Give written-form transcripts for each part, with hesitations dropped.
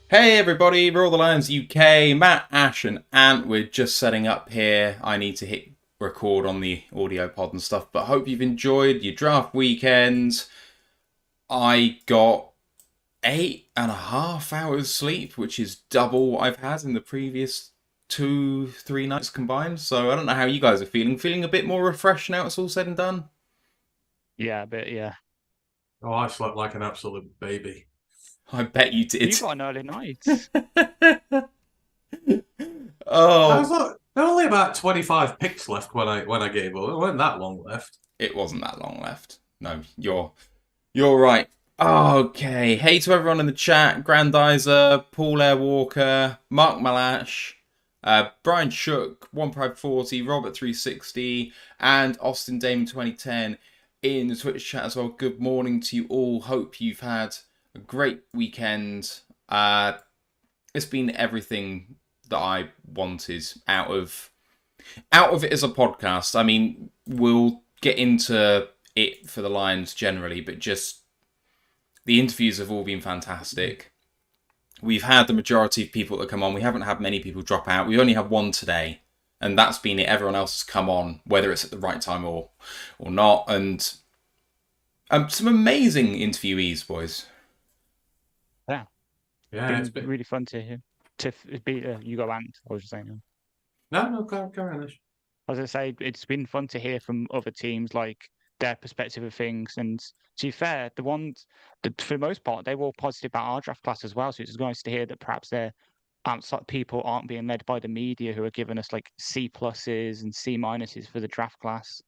Hey everybody, Roll the Lions UK, Matt, Ash and Ant. We're just setting up here. I need to hit record on the audio pod and stuff, but hope you've enjoyed your draft weekend. I got 8.5 hours sleep, which is double what I've had in the previous 2, 3 nights combined. So I don't know how you guys are feeling. Feeling a bit more refreshed now it's all said and done? Yeah, but yeah. Oh, I slept like an absolute baby. I bet you did. You got an early night. I was Oh, like, there were only about 25 picks left when I gave up. It wasn't that long left. it wasn't that long left. No, you're right. Okay. Hey to everyone in the chat. Grandizer, Paul Airwalker, Mark Malash, Brian Shook, One Pride 40, Robert 360, and Austin Damon 2010 in the Twitch chat as well. Good morning to you all. Hope you've had a great weekend. It's been everything that I wanted out of it as a podcast. I mean, we'll get into it for the Lions generally, but just the interviews have all been fantastic. We've had the majority of people that come on. We haven't had many people drop out. We only had one today, and that's been it. Everyone else has come on, whether it's at the right time or not. And some amazing interviewees, boys. Yeah, Yeah, it's been been. really fun to hear. Be you go Ant. I was just saying. No, carry on. Ash. I was gonna say it's been fun to hear from other teams, like their perspective of things. And to be fair, the ones that for the most part they were all positive about our draft class as well. So it's nice to hear that perhaps their outside people aren't being led by the media who are giving us like C pluses and C minuses for the draft class.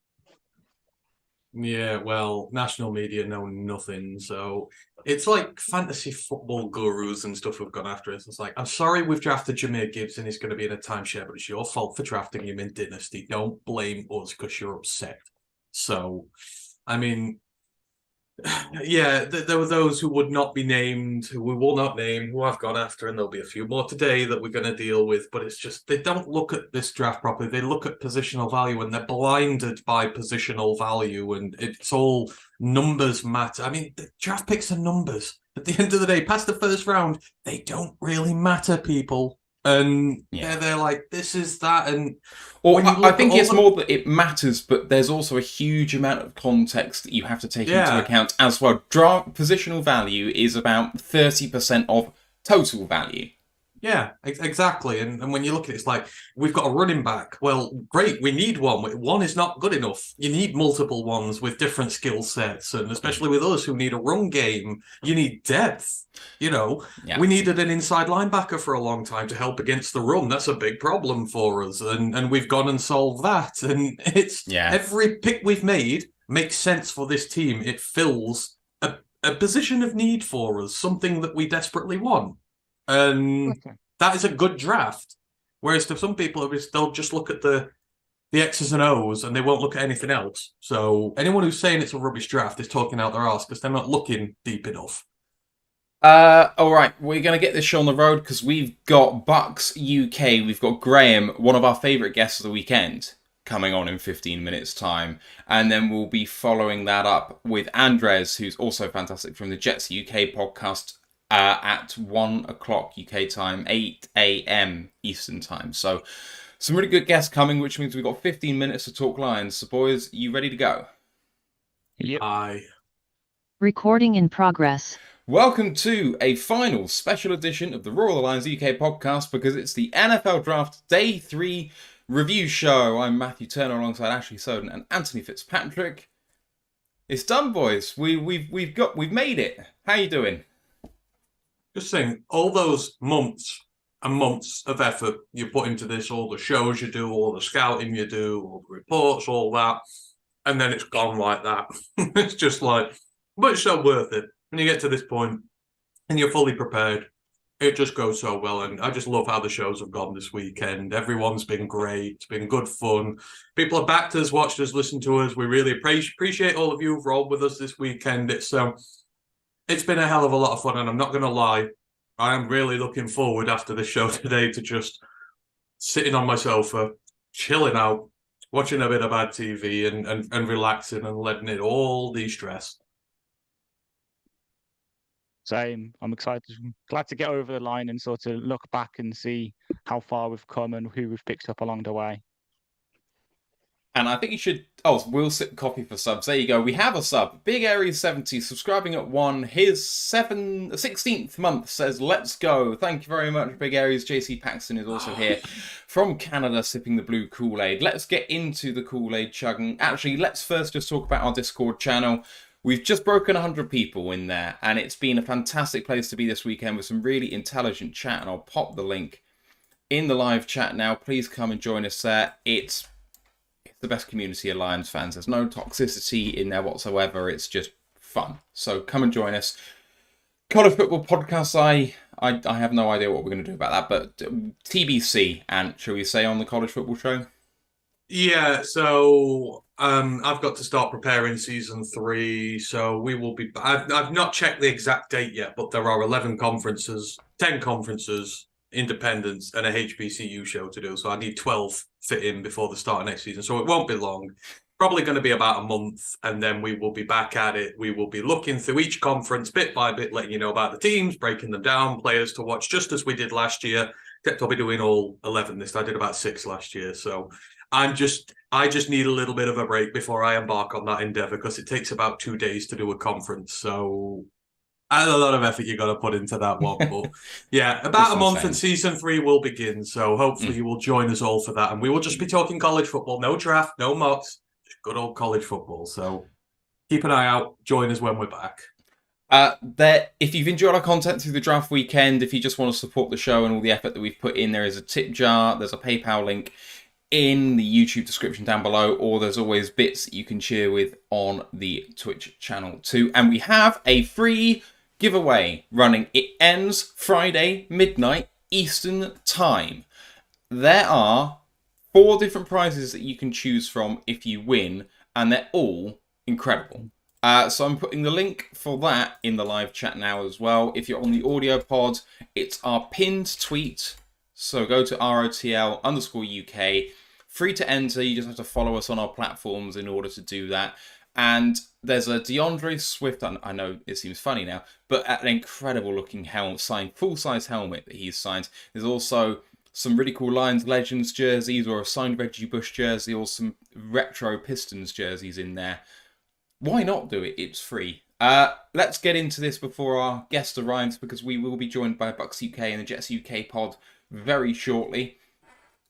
Yeah, well, national media know nothing, so it's like fantasy football gurus and stuff have gone after us. It's like, I'm sorry we've drafted Jameer Gibbs and he's going to be in a timeshare, but it's your fault for drafting him in Dynasty. Don't blame us because you're upset. So, I mean, yeah, there were those who would not be named, who we will not name, who I've gone after, and there'll be a few more today that we're going to deal with. But it's just they don't look at this draft properly. They look at positional value, and they're blinded by positional value, and it's all numbers matter. I mean, the draft picks are numbers. At the end of the day, past the first round, they don't really matter, people. And Yeah. they're like, this is that, and Or when you I look at think all it's the more that it matters, but there's also a huge amount of context that you have to take into yeah. account as well. Draft positional value is about 30% of total value. Yeah, exactly. And when you look at it, it's like we've got a running back. Well, great, we need one. One is not good enough. You need multiple ones with different skill sets, and especially with us who need a run game, you need depth. Yeah. We needed an inside linebacker for a long time to help against the run. That's a big problem for us, and we've gone and solved that. And it's Yeah. every pick we've made makes sense for this team. It fills a position of need for us, something that we desperately want. And Okay. that is a good draft. Whereas to some people, they'll just look at the X's and O's and they won't look at anything else. So anyone who's saying it's a rubbish draft is talking out their arse because they're not looking deep enough. All right, we're gonna get this show on the road because we've got Bucs UK. We've got Graham, one of our favourite guests of the weekend, coming on in 15 minutes' time, and then we'll be following that up with Andres, who's also fantastic from the Jets UK podcast. At 1 o'clock UK time, 8 a.m. Eastern time. So, some really good guests coming, which means we've got 15 minutes to talk Lions. So, boys, you ready to go? Yep. I Recording in progress. Welcome to a final special edition of the Royal Lions UK podcast because it's the NFL Draft Day 3 review show. I'm Matthew Turner alongside Ashley Soden and Anthony Fitzpatrick. It's done, boys. We've made it. How you doing? just think all those months and months of effort you put into this, all the shows you do, all the scouting you do, all the reports, all that, and then it's gone like that. It's just like, but it's so worth it. When you get to this point and you're fully prepared, it just goes so well. And I just love how the shows have gone this weekend. Everyone's been great. It's been good fun. People have backed us, watched us, listened to us. We really appreciate all of you who've rolled with us this weekend. It's been a hell of a lot of fun, and I'm not going to lie, I am really looking forward after this show today to just sitting on my sofa, chilling out, watching a bit of bad TV and relaxing and letting it all de-stress. Same. I'm excited. I'm glad to get over the line and sort of look back and see how far we've come and who we've picked up along the way. And I think you should... Oh, we'll sit coffee for subs. There you go. We have a sub. Big Aries 70 subscribing at 1. His 16th month says, let's go. Thank you very much, Big Aries. JC Paxton is also here from Canada, sipping the blue Kool-Aid. Let's get into the Kool-Aid chugging. Actually, let's first just talk about our Discord channel. We've just broken 100 people in there, and it's been a fantastic place to be this weekend with some really intelligent chat, and I'll pop the link in the live chat now. Please come and join us there. It's the best community of Lions fans. There's no toxicity in there whatsoever. It's just fun. So come and join us. College football podcasts, I have no idea what we're going to do about that, but TBC, and shall we say on the college football show? Yeah, so I've got to start preparing season 3, so we will be... I've not checked the exact date yet, but there are 11 conferences, 10 conferences, independents, and a HBCU show to do, so I need 12 fit in before the start of next season, so it won't be long. Probably going to be about a month, and then we will be back at it. We will be looking through each conference bit by bit, letting you know about the teams, breaking them down, players to watch, just as we did last year. Except I'll be doing all 11 this. I did about 6 last year, so I just need a little bit of a break before I embark on that endeavor, because it takes about 2 days to do a conference. So a lot of effort you got to put into that one. But yeah, about a month and season 3 will begin. So hopefully you will join us all for that. And we will just be talking college football. No draft, no mocks, just good old college football. So keep an eye out. Join us when we're back. If you've enjoyed our content through the draft weekend, if you just want to support the show and all the effort that we've put in, there is a tip jar. There's a PayPal link in the YouTube description down below, or there's always bits that you can cheer with on the Twitch channel too. And we have a free giveaway running. It ends Friday midnight Eastern time. There are 4 different prizes that you can choose from if you win, and they're all incredible. So I'm putting the link for that in the live chat now as well. If you're on the audio pod, it's our pinned tweet. So go to ROTL_UK. Free to enter. You just have to follow us on our platforms in order to do that. And there's a DeAndre Swift, I know it seems funny now, but an incredible looking helmet, signed full-size helmet that he's signed. There's also some really cool Lions Legends jerseys, or a signed Reggie Bush jersey, or some retro Pistons jerseys in there. Why not do it? It's free. Let's get into this before our guest arrives, because we will be joined by Bucs UK and the Jets UK pod very shortly.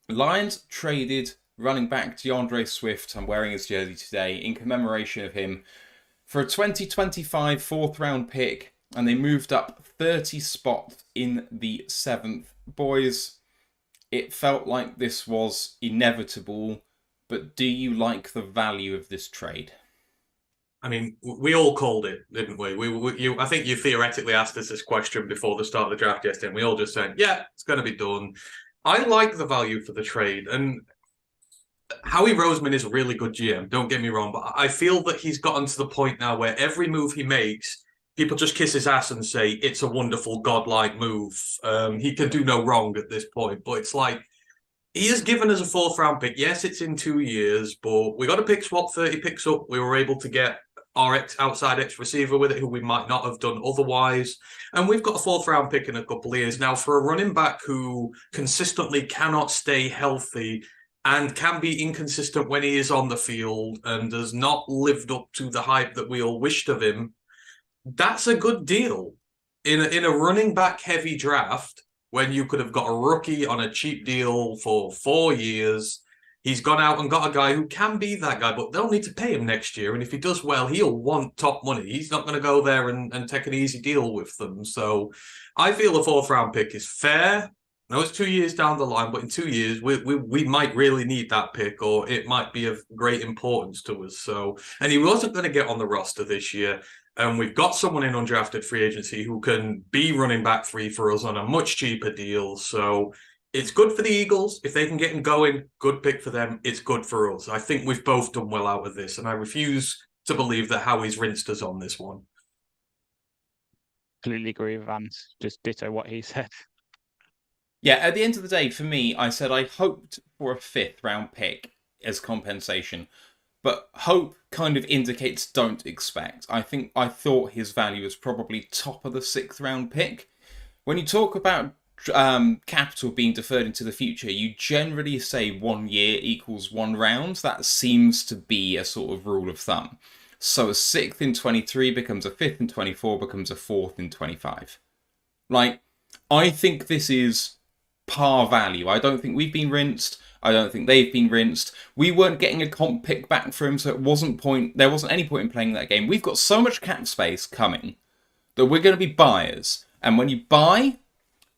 Lions traded running back DeAndre Swift, I'm wearing his jersey today, in commemoration of him, for a 2025 4th round pick, and they moved up 30 spots in the 7th. Boys, it felt like this was inevitable, but do you like the value of this trade? I mean, we all called it, didn't we? I think you theoretically asked us this question before the start of the draft yesterday, and we all just said, yeah, it's going to be done. I like the value for the trade, and Howie Roseman is a really good GM, don't get me wrong, but I feel that he's gotten to the point now where every move he makes, people just kiss his ass and say, it's a wonderful, godlike move. He can do no wrong at this point, but it's like, he has given us a 4th round pick. Yes, it's in 2 years, but we got a pick swap 30 picks up. We were able to get our outside X receiver with it, who we might not have done otherwise. And we've got a 4th round pick in a couple of years. Now, for a running back who consistently cannot stay healthy and can be inconsistent when he is on the field and has not lived up to the hype that we all wished of him, that's a good deal. In a running back heavy draft, when you could have got a rookie on a cheap deal for 4 years, he's gone out and got a guy who can be that guy, but they'll need to pay him next year. And if he does well, he'll want top money. He's not going to go there and take an easy deal with them. So I feel a 4th round pick is fair. I know it's 2 years down the line, but in 2 years, we might really need that pick, or it might be of great importance to us. So, and he wasn't going to get on the roster this year. And we've got someone in undrafted free agency who can be running back free for us on a much cheaper deal. So it's good for the Eagles. If they can get him going, good pick for them. It's good for us. I think we've both done well out of this, and I refuse to believe that Howie's rinsed us on this one. Completely agree with Vance. Just ditto what he said. Yeah, at the end of the day, for me, I said I hoped for a 5th round pick as compensation. But hope kind of indicates don't expect. I thought his value was probably top of the 6th round pick. When you talk about capital being deferred into the future, you generally say 1 year equals 1 round. That seems to be a sort of rule of thumb. So a 6th in 23 becomes a 5th in 24, becomes a 4th in 25. Like, I think this is par value. I don't think we've been rinsed. I don't think they've been rinsed. We weren't getting a comp pick back for him, so there wasn't any point in playing that game. We've got so much cap space coming that we're going to be buyers. And when you buy,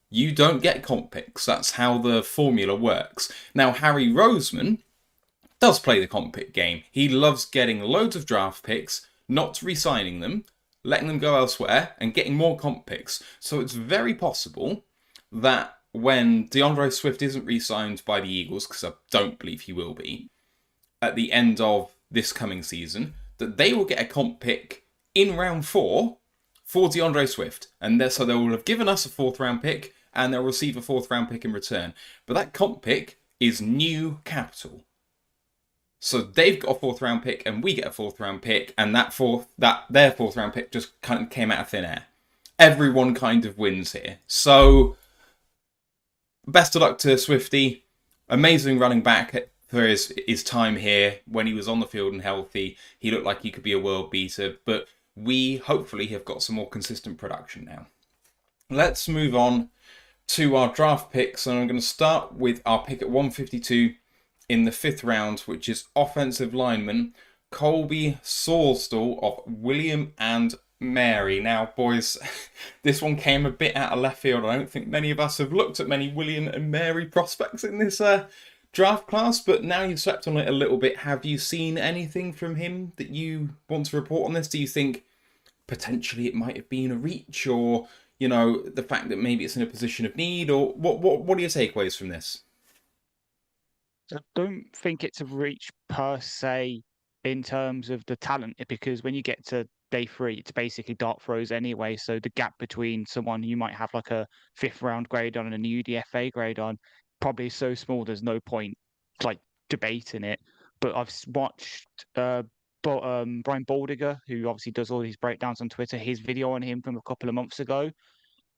you don't get comp picks. That's how the formula works. Now, Harry Roseman does play the comp pick game. He loves getting loads of draft picks, not re-signing them, letting them go elsewhere, and getting more comp picks. So it's very possible that when DeAndre Swift isn't re-signed by the Eagles, because I don't believe he will be, at the end of this coming season, that they will get a comp pick in round 4 for DeAndre Swift. And so they will have given us a 4th round pick, and they'll receive a 4th round pick in return. But that comp pick is new capital. So they've got a 4th round pick, and we get a 4th round pick, and their 4th round pick just kind of came out of thin air. Everyone kind of wins here. So best of luck to Swifty. Amazing running back for his time here. When he was on the field and healthy, he looked like he could be a world beater. But we hopefully have got some more consistent production now. Let's move on to our draft picks, and I'm going to start with our pick at 152 in the 5th round, which is offensive lineman Colby Sawstall of William and Mary. Now, boys, this one came a bit out of left field. I don't think many of us have looked at many William and Mary prospects in this draft class, but now you've slept on it a little bit. Have you seen anything from him that you want to report on this? Do you think potentially it might have been a reach, or, you know, the fact that maybe it's in a position of need, or what are your takeaways from this? I don't think it's a reach per se in terms of the talent, because when you get to day 3, it's basically dart throws anyway. So the gap between someone you might have like a 5th round grade on and a UDFA grade on probably is so small, there's no point like debating it. But I've watched Brian Baldiger, who obviously does all these breakdowns on Twitter, his video on him from a couple of months ago.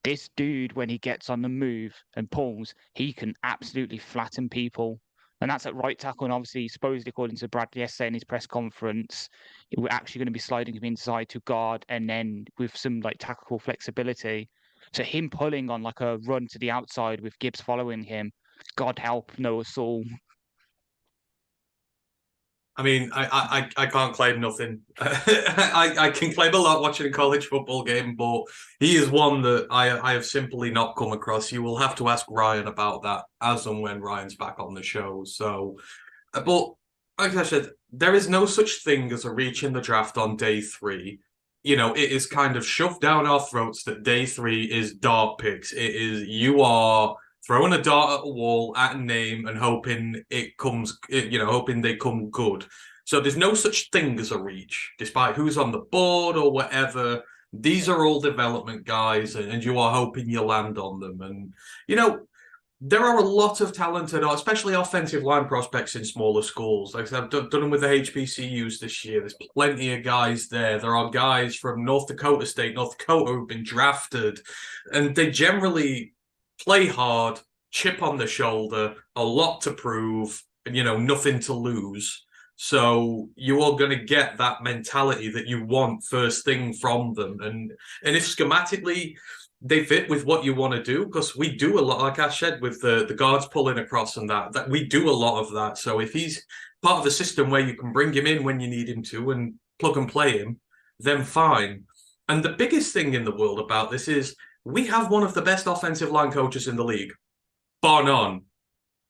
This dude, when he gets on the move and pulls, he can absolutely flatten people. And that's at right tackle. And obviously, supposedly, according to Bradley yesterday in his press conference, we're actually going to be sliding him inside to guard, and then with some like tactical flexibility. So him pulling on like a run to the outside with Gibbs following him, God help Noah Saul. I mean, I can't claim nothing. I can claim a lot watching a college football game, but he is one that I have simply not come across. You will have to ask Ryan about that as and when Ryan's back on the show. So, but like I said, there is no such thing as a reach in the draft on day 3. You know, it is kind of shoved down our throats that day 3 is dart picks. It is, you are throwing a dart at a wall at a name and hoping hoping they come good. So there's no such thing as a reach, despite who's on the board or whatever. These are all development guys, and you are hoping you land on them. And, you know, there are a lot of talented, especially offensive line prospects in smaller schools. Like I said, I've done them with the HBCUs this year. There's plenty of guys there. There are guys from North Dakota State, North Dakota, who've been drafted, and they generally play hard, chip on the shoulder, a lot to prove, and, you know, nothing to lose. So you are going to get that mentality that you want first thing from them. And if schematically they fit with what you want to do, because we do a lot, like I said, with the guards pulling across and that we do a lot of that. So if he's part of the system where you can bring him in when you need him to and plug and play him, then fine. And the biggest thing in the world about this is we have one of the best offensive line coaches in the league, bar none.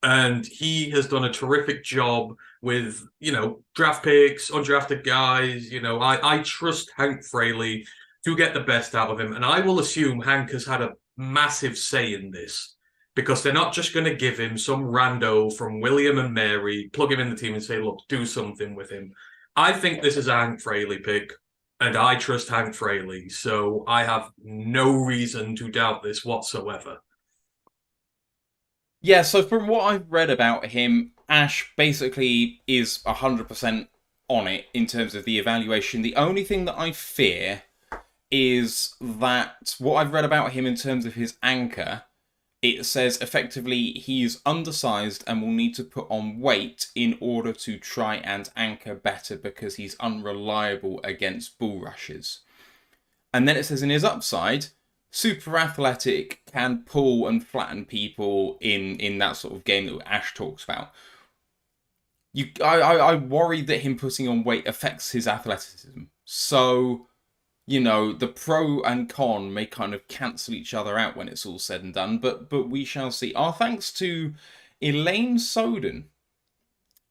And he has done a terrific job with, you know, draft picks, undrafted guys. You know, I trust Hank Fraley to get the best out of him. And I will assume Hank has had a massive say in this, because they're not just going to give him some rando from William and Mary, plug him in the team and say, look, do something with him. I think this is a Hank Fraley pick, and I trust Hank Fraley. So I have no reason to doubt this whatsoever. Yeah, so from what I've read about him, Ash basically is 100% on it in terms of the evaluation. The only thing that I fear is that what I've read about him in terms of his anchor, it says effectively he's undersized and will need to put on weight in order to try and anchor better because he's unreliable against bull rushes. And then it says in his upside, super athletic, can pull and flatten people in that sort of game that Ash talks about. I worry that him putting on weight affects his athleticism. So, you know, the pro and con may kind of cancel each other out when it's all said and done, but we shall see. Our thanks to Elaine Soden,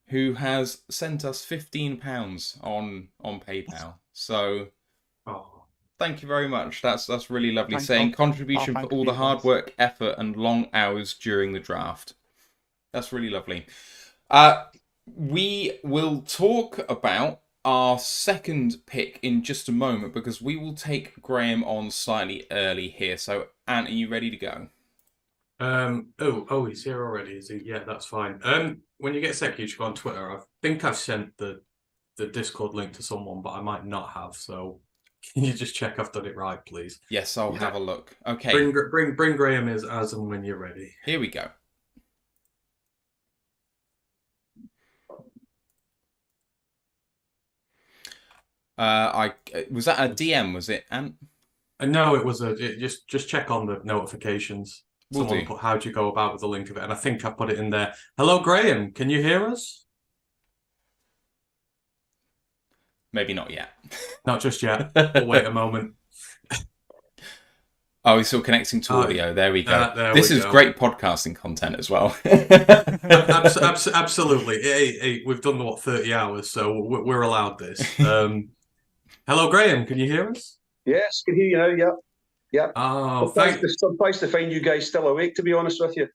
who has sent us £15 on PayPal. So, thank you very much. That's really lovely. Saying contribution for all the hard work, effort, and long hours during the draft. That's really lovely. We will talk about our second pick in just a moment because we will take Graham on slightly early here. So, Ant, are you ready to go? He's here already, is he? Yeah, that's fine. When you get a sec, you should go on Twitter. I think I've sent the Discord link to someone, but I might not have. So, can you just check I've done it right, please? Yes, I'll have a look. Okay. Bring Graham as and when you're ready. Here we go. Was that a DM? Was it, Ant? No, it was just check on the notifications. Someone put how do you go about with the link of it, and I think I put it in there. Hello, Graham. Can you hear us? Maybe not yet. Not just yet. We'll wait a moment. Oh, he's still connecting to audio. There we go. This is great podcasting content as well. Absolutely. Hey, we've done 30 hours, so we're allowed this. Hello, Graham. Can you hear us? Yes, can hear you now. Yeah. Yeah. Oh, surprised to find you guys still awake, to be honest with you.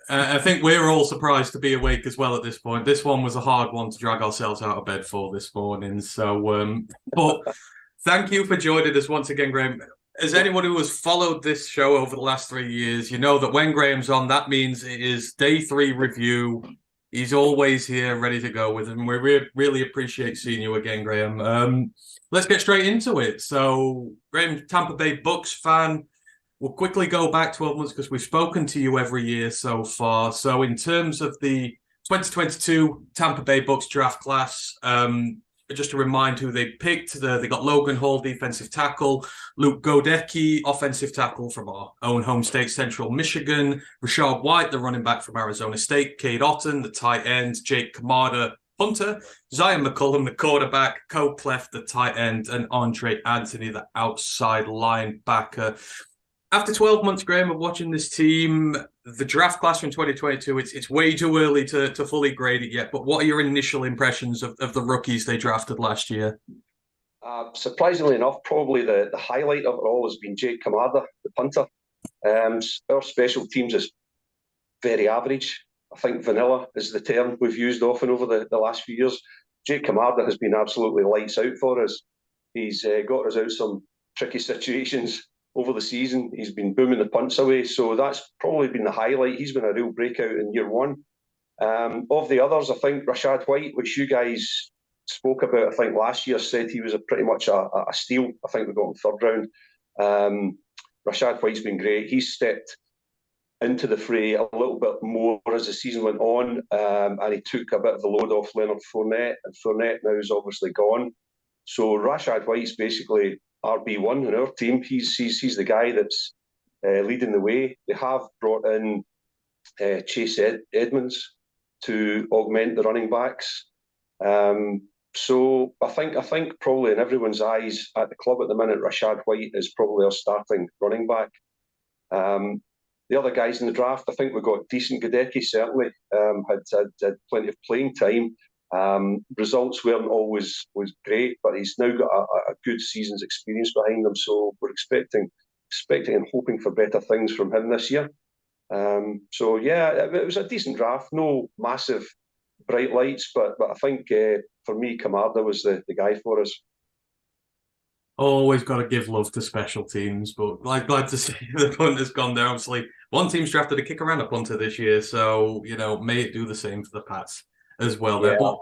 I think we're all surprised to be awake as well at this point. This one was a hard one to drag ourselves out of bed for this morning. So, but thank you for joining us once again, Graham. As anyone who has followed this show over the last 3 years, you know that when Graham's on, that means it is day 3 review. He's always here, ready to go with him. We really appreciate seeing you again, Graham. Let's get straight into it. So, Graham, Tampa Bay Bucs fan. We'll quickly go back 12 months because we've spoken to you every year so far. So, in terms of the 2022 Tampa Bay Bucs draft class, just to remind who they picked, they got Logan Hall, defensive tackle, Luke Godecki, offensive tackle from our own home state, Central Michigan, Rashad White, the running back from Arizona State, Cade Otton, the tight end, Jake Kamada, punter, Zion McCullum, the quarterback, Cole Clef, the tight end, and Andre Anthony, the outside linebacker. After 12 months, Graham, of watching this team, the draft class from 2022, it's way too early to fully grade it yet, but what are your initial impressions of the rookies they drafted last year? Surprisingly enough, probably the highlight of it all has been Jake Kamada, the punter. Our special teams is very average. I think vanilla is the term we've used often over the last few years. Jake Kamada has been absolutely lights out for us. He's got us out some tricky situations over the season. He's been booming the punts away, so that's probably been the highlight. He's been a real breakout in year one. Of the others, I think Rashad White, which you guys spoke about, I think last year, said he was pretty much a steal. I think we got him third round. Rashad White's been great. He's stepped into the fray a little bit more as the season went on, and he took a bit of the load off Leonard Fournette, and Fournette now is obviously gone. So Rashad White's basically RB1 in our team. He's the guy that's leading the way. They have brought in Chase Edmonds to augment the running backs. So I think probably in everyone's eyes at the club at the minute, Rashad White is probably our starting running back. The other guys in the draft, I think we got decent. Godecki certainly had plenty of playing time. Results weren't always great, but he's now got a good season's experience behind him. So we're expecting and hoping for better things from him this year. So yeah, it was a decent draft. No massive bright lights, but I think for me, Kamada was the guy for us. Always got to give love to special teams, but glad to see the punter's gone there. Obviously, one team's drafted a kicker and a punter this year, so may it do the same for the Pats. as well Yeah. there. But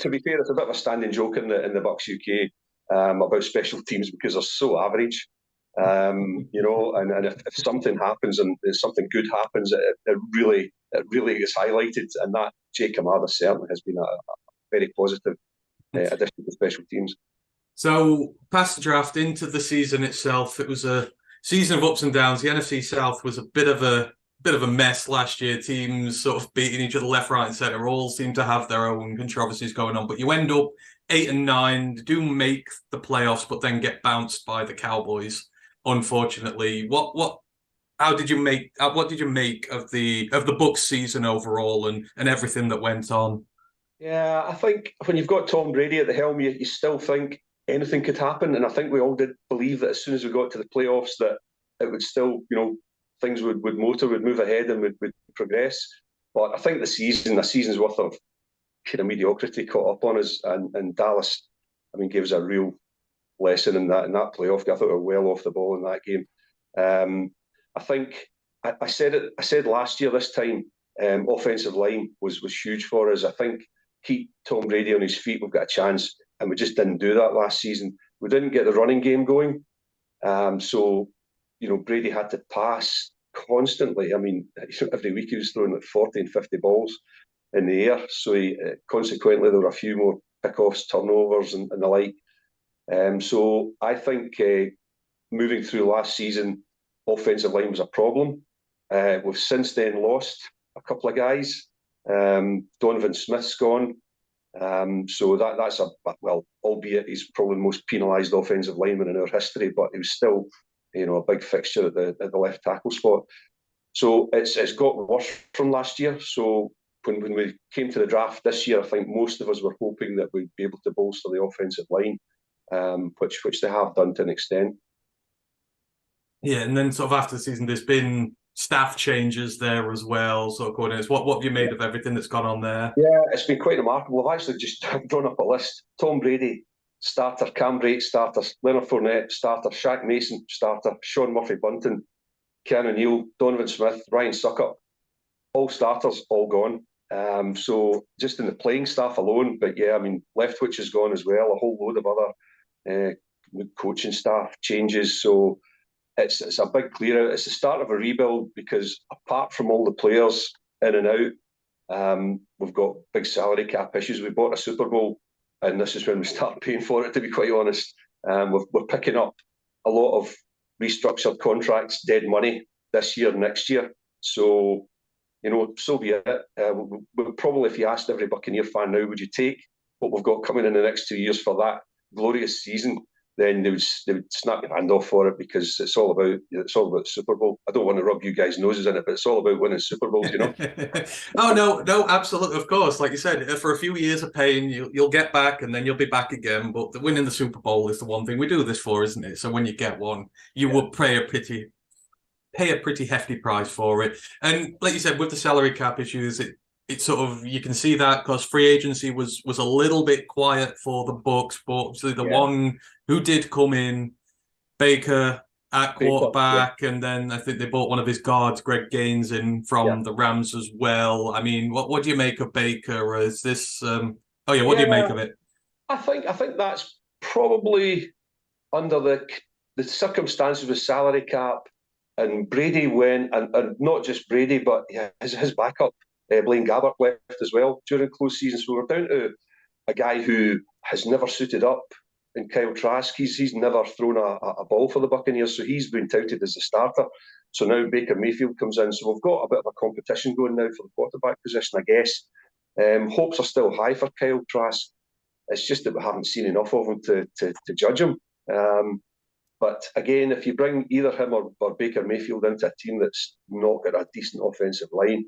To be fair, it's a bit of a standing joke in the Bucs UK about special teams because they're so average. And if something happens and if something good happens, it really is highlighted. And that Jake Kamada certainly has been a very positive addition to special teams. So, past the draft into the season itself, it was a season of ups and downs. The NFC South was a bit of a mess last year. Teams sort of beating each other left, right, and centre. All seem to have their own controversies going on. But you end up 8-9, do make the playoffs, but then get bounced by the Cowboys. Unfortunately, what did you make of the Bucs season overall and everything that went on? Yeah, I think when you've got Tom Brady at the helm, you still think anything could happen. And I think we all did believe that as soon as we got to the playoffs, that it would still, things would move ahead and would progress. But I think a season's worth of kind of mediocrity caught up on us, and Dallas, gave us a real lesson in that playoff. I thought we were well off the ball in that game. I think I said last year this time, offensive line was huge for us. I think keep Tom Brady on his feet, we've got a chance, and we just didn't do that last season. We didn't get the running game going, so Brady had to pass constantly. Every week he was throwing like 40 and 50 balls in the air, so consequently there were a few more pickoffs, turnovers, and the like. So I think moving through last season, offensive line was a problem. We've since then lost a couple of guys. Donovan Smith's gone. So that's albeit he's probably the most penalised offensive lineman in our history, but he was still, a big fixture at the left tackle spot. So it's got worse from last year. So when we came to the draft this year, I think most of us were hoping that we'd be able to bolster the offensive line, which they have done to an extent. Yeah, and then sort of after the season, there's been staff changes there as well. So, coordinators, what have you made of everything that's gone on there? Yeah, it's been quite remarkable. I've actually just drawn up a list. Tom Brady, starter. Cam Brate, starter. Leonard Fournette, starter. Shaq Mason, starter. Sean Murphy-Bunting, Ken O'Neill, Donovan Smith, Ryan Suckup. All starters, all gone. So just in the playing staff alone, but yeah, Leftwich is gone as well. A whole load of other coaching staff changes. So it's a big clear out. It's the start of a rebuild because apart from all the players in and out, we've got big salary cap issues. We bought a Super Bowl, and this is when we start paying for it, to be quite honest. We're picking up a lot of restructured contracts, dead money this year, next year. So, so be it. We'll probably, if you asked every Buccaneer fan now, would you take what we've got coming in the next 2 years for that glorious season? Then they would snap your hand off for it because it's all about the Super Bowl. I don't want to rub you guys' noses in it, but it's all about winning Super Bowls, Oh no, absolutely, of course. Like you said, for a few years of pain, you'll get back, and then you'll be back again. But winning the Super Bowl is the one thing we do this for, isn't it? So when you get one, you will pay a pretty hefty price for it. And like you said, with the salary cap issues, it's sort of, you can see that because free agency was a little bit quiet for the Bucs, but obviously the one who did come in, Baker at quarterback, and then I think they bought one of his guards, Greg Gaines, in from the Rams as well. What do you make of Baker? Is this? What do you make of it? I think that's probably under the circumstances with salary cap, and Brady went, and not just Brady, but his backup. Blaine Gabbert left as well during close season. So we're down to a guy who has never suited up in Kyle Trask. He's never thrown a ball for the Buccaneers, so he's been touted as the starter. So now Baker Mayfield comes in. So we've got a bit of a competition going now for the quarterback position, I guess. Hopes are still high for Kyle Trask. It's just that we haven't seen enough of him to judge him. But again, if you bring either him or Baker Mayfield into a team that's not got a decent offensive line,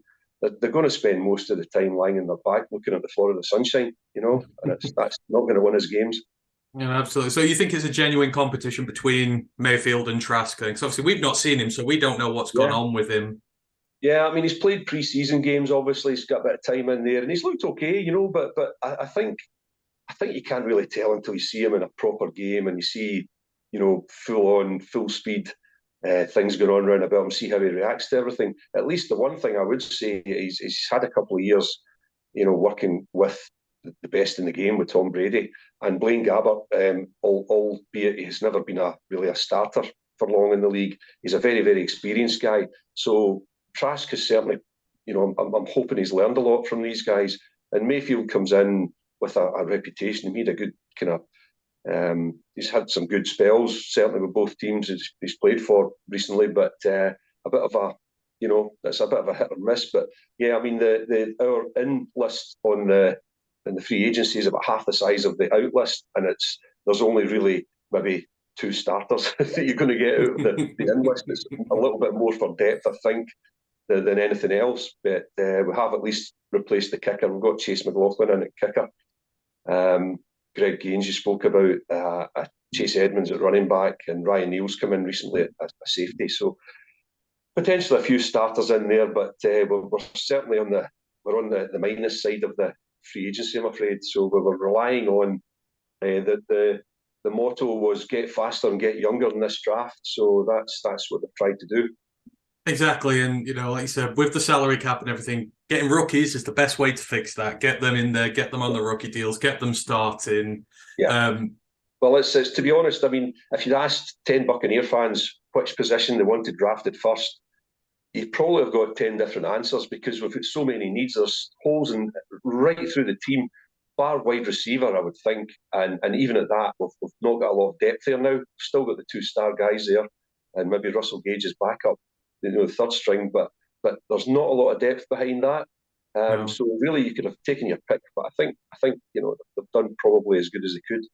they're going to spend most of the time lying in their back looking at the Florida sunshine, and that's not going to win us games. Yeah, absolutely. So you think it's a genuine competition between Mayfield and Trask? Because obviously we've not seen him, so we don't know what's gone on with him. Yeah, he's played pre-season games. Obviously, he's got a bit of time in there, and he's looked okay, But I think you can't really tell until you see him in a proper game and you see, full speed. Things going on around about him, see how he reacts to everything. At least the one thing I would say is he's had a couple of years working with the best in the game with Tom Brady and Blaine Gabbert, albeit he's never been really a starter for long in the league. He's a very, very experienced guy. So Trask is certainly, I'm hoping he's learned a lot from these guys. And Mayfield comes in with a reputation. He made a good kind of, he's had some good spells, certainly with both teams he's played for recently, but a bit of a, it's a bit of a hit or miss. But yeah, I mean, our in list in the free agency is about half the size of the out list, and there's only really maybe 2 starters that you're going to get out of the in list. It's a little bit more for depth, I think, than anything else. But we have at least replaced the kicker. We've got Chase McLaughlin in at kicker. Greg Gaines, you spoke about Chase Edmonds at running back, and Ryan Neal's come in recently at a safety. So potentially a few starters in there, but we're certainly on the minus side of the free agency, I'm afraid. So we were relying on the motto was get faster and get younger in this draft. So that's what they've tried to do. Exactly, and like you said, with the salary cap and everything, getting rookies is the best way to fix that. Get them in there, get them on the rookie deals, get them starting. Yeah. Well, it's to be honest. I mean, if you'd asked 10 Buccaneer fans which position they wanted drafted first, you probably have got 10 different answers because we've got so many needs. There's holes right through the team, bar wide receiver, I would think, and even at that, we've not got a lot of depth there now. We've still got the 2-star guys there, and maybe Russell Gage's backup. The third string, but there's not a lot of depth behind that. No. So really, you could have taken your pick. But I think they've done probably as good as they could.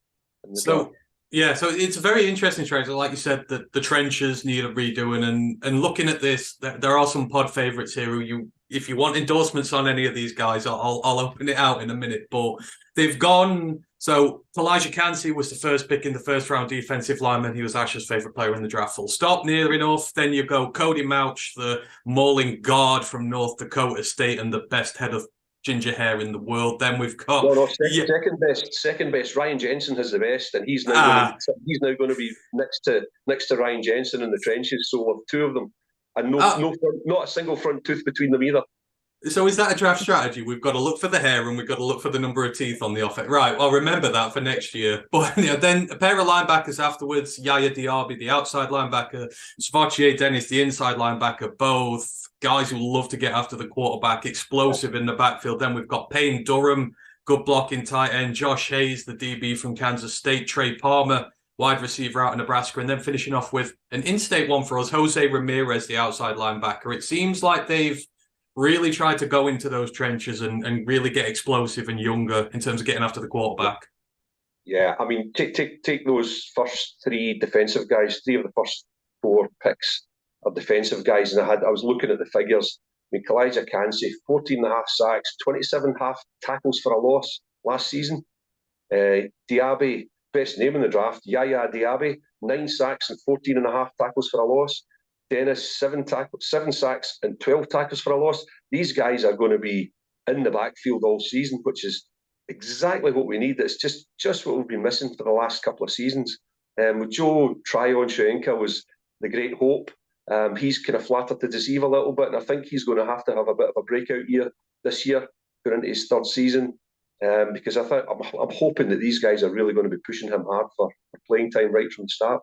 So it's a very interesting trade. Like you said, the trenches need a redoing, and looking at this, there are some pod favourites here who if you want endorsements on any of these guys, I'll open it out in a minute. But they've gone. So Elijah Cansey was the first pick in the first round defensive lineman. He was Ash's favourite player in the draft. Full stop, near enough. Then you go Cody Mauch, the mauling guard from North Dakota State and the best head of ginger hair in the world. Then we've got second best. Ryan Jensen has the best, and he's now going to be next to Ryan Jensen in the trenches. So we'll have 2 of them, and not a single front tooth between them either. So is that a draft strategy? We've got to look for the hair and we've got to look for the number of teeth on the offense. Right, well, remember that for next year. But then a pair of linebackers afterwards, Yaya Diaby, the outside linebacker, Savachier Dennis, the inside linebacker, both guys who love to get after the quarterback, explosive in the backfield. Then we've got Payne Durham, good blocking tight end, Josh Hayes, the DB from Kansas State, Trey Palmer, wide receiver out of Nebraska, and then finishing off with an in-state one for us, Jose Ramirez, the outside linebacker. It seems like they've really tried to go into those trenches and really get explosive and younger in terms of getting after the quarterback. Yeah, I mean, take those first 3 defensive guys. 3 of the first 4 picks are defensive guys, and I was looking at the figures. I mean, Elijah Cansey, 14.5 sacks, 27.5 tackles for a loss last season. Diaby, best name in the draft, Yaya Diaby, 9 sacks and 14.5 tackles for a loss. Dennis, 7 sacks and 12 tackles for a loss. These guys are going to be in the backfield all season, which is exactly what we need. It's just what we've been missing for the last couple of seasons. With Joe Tryon-Shoyinka was the great hope. He's kind of flattered to deceive a little bit, and I think he's going to have a bit of a breakout year this year, going into his 3rd season, because I'm hoping that these guys are really going to be pushing him hard for playing time right from the start.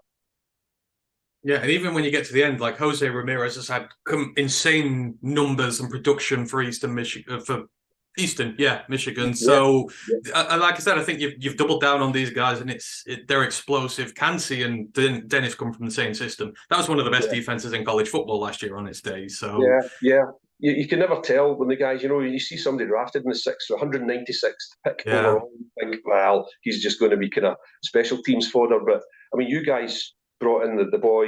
Yeah, and even when you get to the end, like Jose Ramirez has had insane numbers and production for Michigan. So, like I said, I think you've doubled down on these guys, and they're explosive. Cansey and Dennis come from the same system. That was one of the best defenses in college football last year on its day. So you can never tell when the guys, you see somebody drafted in the 6th or 196th pick overall, you think, well, he's just going to be kind of special teams fodder. But I mean, you guys brought in the boy,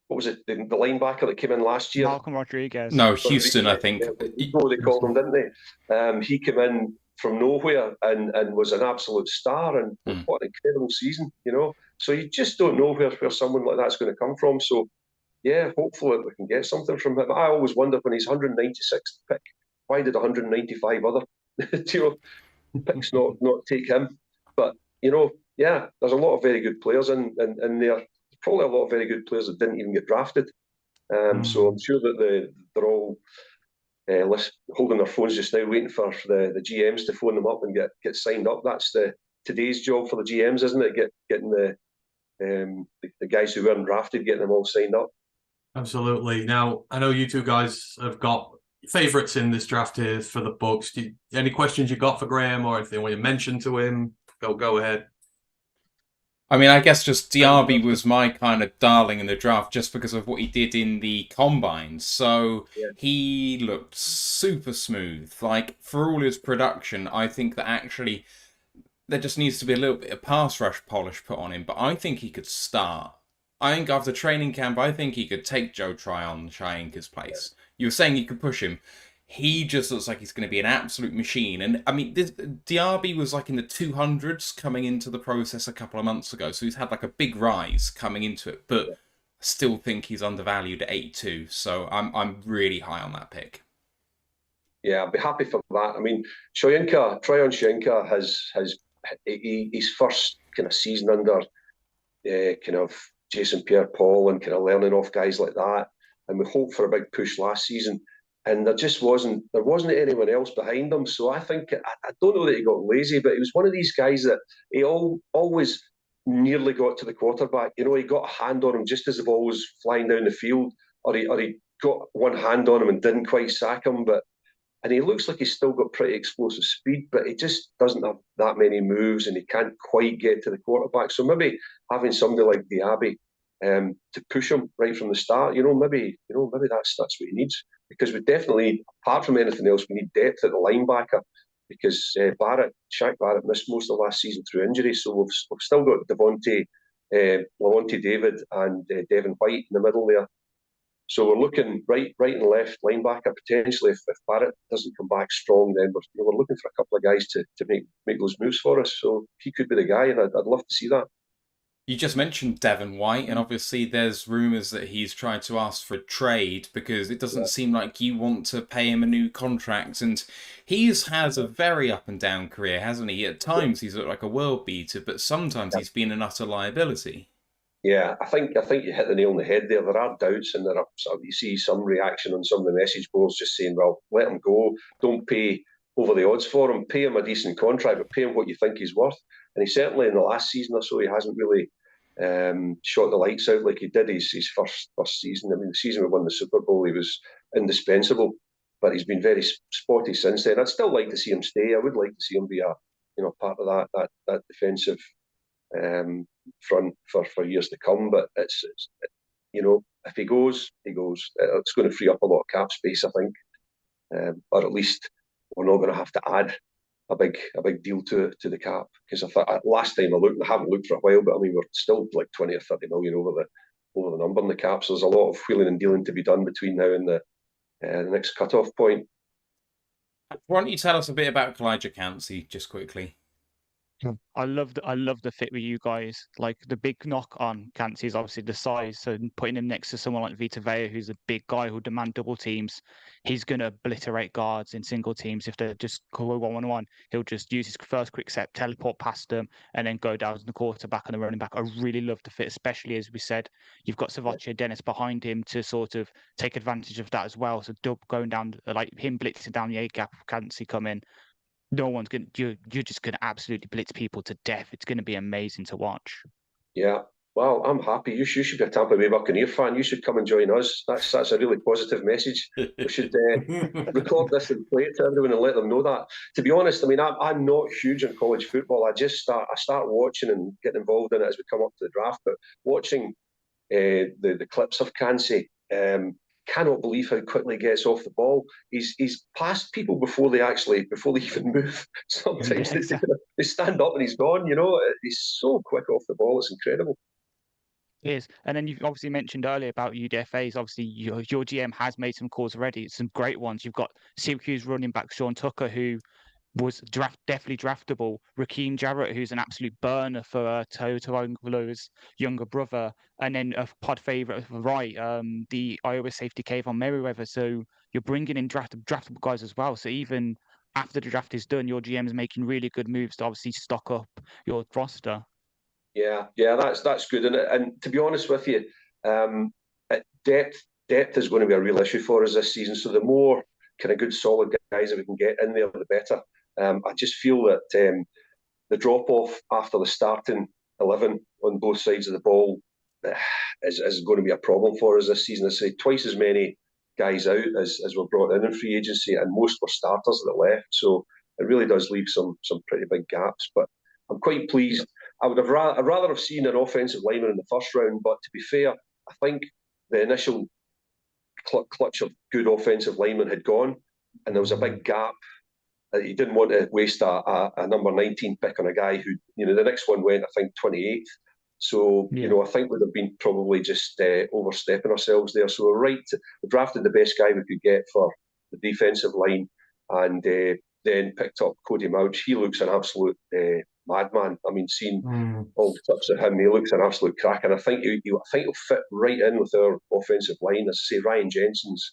what was it, the linebacker that came in last year? Malcolm Rodriguez. No, Houston, I think. They called him, didn't they? He came in from nowhere and was an absolute star, and what an incredible season, So you just don't know where someone like that's going to come from. So, yeah, hopefully we can get something from him. I always wonder when he's 196th pick, why did 195 other picks not take him? But, there's a lot of very good players in there. There's probably a lot of very good players that didn't even get drafted. So I'm sure that they're all holding their phones just now, waiting for the GMs to phone them up and get signed up. That's today's job for the GMs, isn't it? Getting the guys who weren't drafted, getting them all signed up. Absolutely. Now, I know you two guys have got favourites in this draft here for the Bucs. Any questions you got for Graham or anything you want to mention to him? Go ahead. I mean, I guess just Diaby was my kind of darling in the draft just because of what he did in the combines. So he looked super smooth. Like, for all his production, I think that actually there just needs to be a little bit of pass rush polish put on him. But I think he could start. I think after training camp, I think he could take Joe Tryon Shayanka's place. You were saying you could push him. He just looks like he's going to be an absolute machine. And, I mean, Diaby was like in the 200s coming into the process a couple of months ago. So he's had like a big rise coming into it. But I still think he's undervalued at 82. So I'm really high on that pick. Yeah, I'd be happy for that. I mean, Tryon Shayanka has his first kind of season under kind of Jason Pierre-Paul and kind of learning off guys like that. And we hoped for a big push last season. And there wasn't anyone else behind him. So I think, I don't know that he got lazy, but he was one of these guys that he always nearly got to the quarterback. You know, he got a hand on him just as the ball was flying down the field, or he got one hand on him and didn't quite sack him. And he looks like he's still got pretty explosive speed, but he just doesn't have that many moves and he can't quite get to the quarterback. So maybe having somebody like Diaby to push him right from the start, maybe that's what he needs. Because we definitely, apart from anything else, we need depth at the linebacker. Because Shaq Barrett missed most of last season through injury, so we've still got Lavonte David and Devin White in the middle there. So we're looking right and left linebacker potentially. If Barrett doesn't come back strong, then we're looking for a couple of guys to make those moves for us. So he could be the guy, and I'd love to see that. You just mentioned Devin White, and obviously there's rumours that he's tried to ask for a trade because it doesn't seem like you want to pay him a new contract. And he's had a very up and down career, hasn't he? At times he's looked like a world beater, but sometimes he's been an utter liability. Yeah, I think you hit the nail on the head there. There are doubts, and you see some reaction on some of the message boards just saying, "Well, let him go. Don't pay over the odds for him. Pay him a decent contract, but pay him what you think he's worth." And he certainly, in the last season or so, he hasn't really shot the lights out like he did his first season. I mean, the season we won the Super Bowl, he was indispensable, but he's been very spotty since then. I'd still like to see him stay. I would like to see him be a part of that defensive front for years to come. But it's if he goes, he goes. It's going to free up a lot of cap space, I think, or at least we're not going to have to add a big deal to the cap, because I thought last time I haven't looked for a while, but I mean we're still like 20 or 30 million over the number in the cap, so there's a lot of wheeling and dealing to be done between now and the next cut-off point. Why don't you tell us a bit about Kalijah Cansey just quickly? I love the fit with you guys. Like, the big knock on Cansey is obviously the size. So putting him next to someone like Vita Vea, who's a big guy who'll demand double teams, he's gonna obliterate guards in single teams. If they're just go 1-on-1, he'll just use his first quick step, teleport past them, and then go down to the quarterback and the running back. I really love the fit, especially as we said, you've got Savaccia Dennis behind him to sort of take advantage of that as well. So Dub going down, like him blitzing down the A gap, Cansey come in. No one's going to, you're just going to absolutely blitz people to death. It's going to be amazing to watch. Yeah, well, I'm happy. You should be a Tampa Bay Buccaneer fan. You should come and join us. That's a really positive message. We should record this and play it to everyone and let them know that. To be honest, I mean, I'm not huge on college football. I start watching and getting involved in it as we come up to the draft. But watching the clips of Cansey, cannot believe how quickly he gets off the ball. He's passed people before they even move. Sometimes they stand up and he's gone. He's so quick off the ball. It's incredible. It is. And then you've obviously mentioned earlier about UDFAs. Obviously, your GM has made some calls already. Some great ones. You've got Syracuse running back Sean Tucker, who was definitely draftable. Raheem Jarrett, who's an absolute burner for Tagovailoa's younger brother, and then a pod favorite, right? The Iowa safety Kayvon Merriweather. So you're bringing in draftable guys as well. So even after the draft is done, your GM is making really good moves to obviously stock up your roster. Yeah, that's good. And to be honest with you, depth is going to be a real issue for us this season. So the more kind of good solid guys that we can get in there, the better. I just feel that the drop off after the starting 11 on both sides of the ball is going to be a problem for us this season. I say twice as many guys out as were brought in free agency, and most were starters that left. So it really does leave some pretty big gaps. But I'm quite pleased. I would have I'd rather have seen an offensive lineman in the first round. But to be fair, I think the initial clutch of good offensive linemen had gone, and there was a big gap. You didn't want to waste a number 19 pick on a guy who, the next one went, I think, 28th. So, I think we'd have been probably just overstepping ourselves there. So we drafted the best guy we could get for the defensive line, and then picked up Cody Mouch. He looks an absolute madman. I mean, seeing all the clips of him, he looks an absolute crack. And I think he'll fit right in with our offensive line. As I say, Ryan Jensen's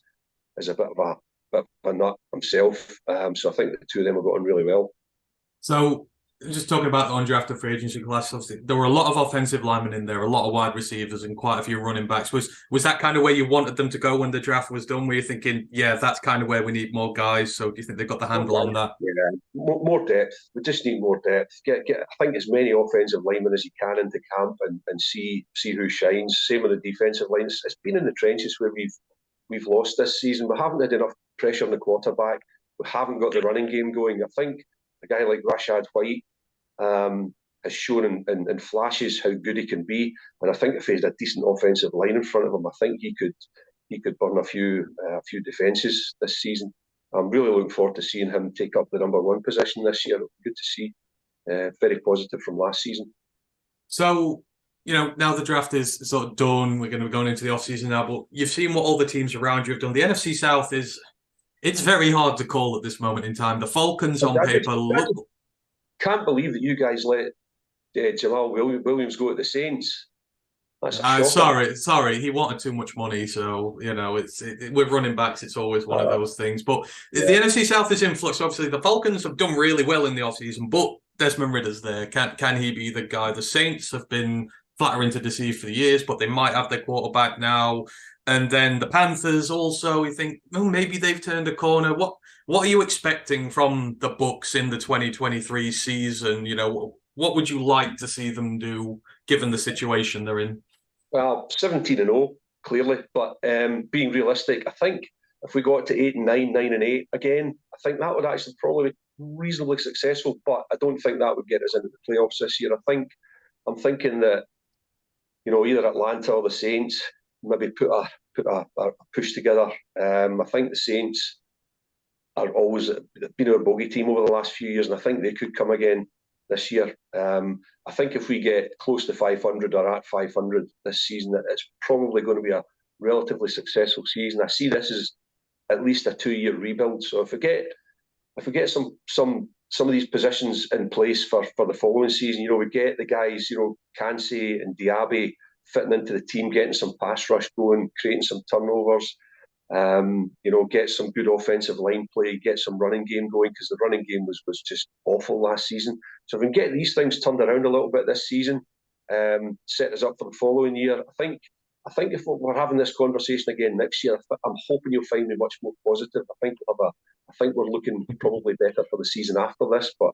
is a bit of a nut himself. So I think the two of them have got on really well. So just talking about the undrafted free agency class, obviously there were a lot of offensive linemen in there, a lot of wide receivers, and quite a few running backs. Was that kind of where you wanted them to go when the draft was done? Were you thinking, yeah, that's kind of where we need more guys? So do you think they've got the handle on that? Yeah, more depth. We just need more depth. Get I think as many offensive linemen as you can into camp and see who shines. Same with the defensive lines. It's been in the trenches where we've lost this season. We haven't had enough pressure on the quarterback. We haven't got the running game going. I think a guy like Rashad White has shown in flashes how good he can be, and I think if he had a decent offensive line in front of him, I think he could burn a few defences this season. I'm really looking forward to seeing him take up the number one position this year. Good to see. Very positive from last season. So, now the draft is sort of done. We're going to be going into the offseason now, but you've seen what all the teams around you have done. The NFC South it's very hard to call at this moment in time. The Falcons on paper look... Can't believe that you guys let Jamal Williams go to the Saints. Sorry, he wanted too much money. So with running backs, it's always one of those things. But the NFC South is in flux. Obviously, the Falcons have done really well in the offseason, but Desmond Ridder's there. Can he be the guy? The Saints have been flattering to deceive for years, but they might have their quarterback now. And then the Panthers also, you think, maybe they've turned a corner. What are you expecting from the Bucs in the 2023 season? What would you like to see them do, given the situation they're in? Well, 17-0, clearly. But being realistic, I think if we got to 8-9, 9-8 again, I think that would actually probably be reasonably successful. But I don't think that would get us into the playoffs this year. I'm thinking that, either Atlanta or the Saints maybe put a push together. I think the Saints are always been our bogey team over the last few years, and I think they could come again this year. I think if we get close to 500 or at 500 this season, it's probably going to be a relatively successful season. I see this as at least a 2-year rebuild. So if we get some of these positions in place for the following season, we get the guys, Kansey and Diaby fitting into the team, getting some pass rush going, creating some turnovers, get some good offensive line play, get some running game going, because the running game was just awful last season. So if we can get these things turned around a little bit this season, set us up for the following year, I think if we're having this conversation again next year, I'm hoping you'll find me much more positive. I think we're looking probably better for the season after this, but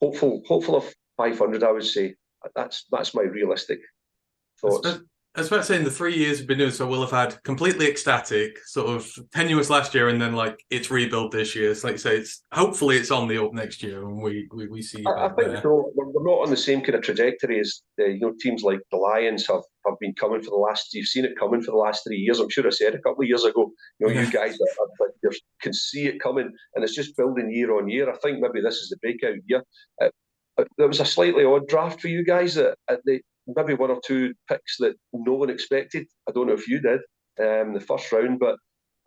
hopeful of 500, I would say. That's my realistic thoughts. I was about to say, in the 3 years we've been doing so, we'll have had completely ecstatic, sort of tenuous last year, and then it's rebuild this year. So like you say, hopefully it's on the up next year, and we see. I think so. We're not on the same kind of trajectory as teams like the Lions have been coming for the last. You've seen it coming for the last 3 years. I'm sure I said a couple of years ago. You guys can see it coming, and it's just building year on year. I think maybe this is the breakout year. There was a slightly odd draft for you guys at the. Maybe one or two picks that no one expected. I don't know if you did the first round, but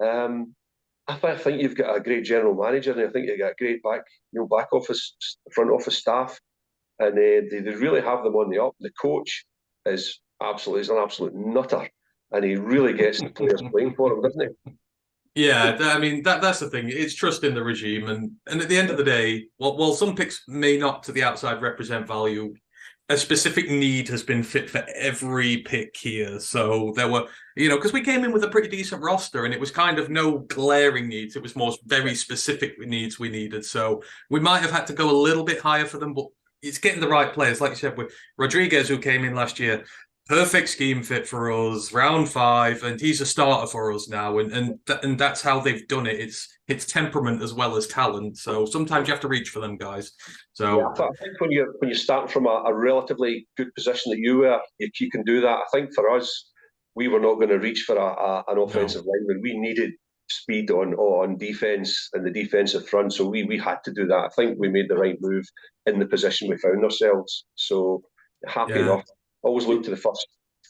I think you've got a great general manager, and I think you've got a great back office, front office staff, and they really have them on the up. The coach is an absolute nutter, and he really gets the players playing for him, doesn't he? Yeah, I mean that's the thing. It's trust in the regime, and at the end of the day, while some picks may not to the outside represent value, a specific need has been fit for every pick here. So there were, because we came in with a pretty decent roster and it was kind of no glaring needs. It was more very specific needs we needed. So we might have had to go a little bit higher for them, but it's getting the right players. Like you said, with Rodriguez, who came in last year, perfect scheme fit for us, round 5, and he's a starter for us now. And that's how they've done it. It's temperament as well as talent. So sometimes you have to reach for them guys. So yeah, I think when you start from a relatively good position that you were, you can do that. I think for us, we were not going to reach for an offensive lineman. We needed speed on defense and the defensive front, so we had to do that. I think we made the right move in the position we found ourselves. So happy enough. Always look to the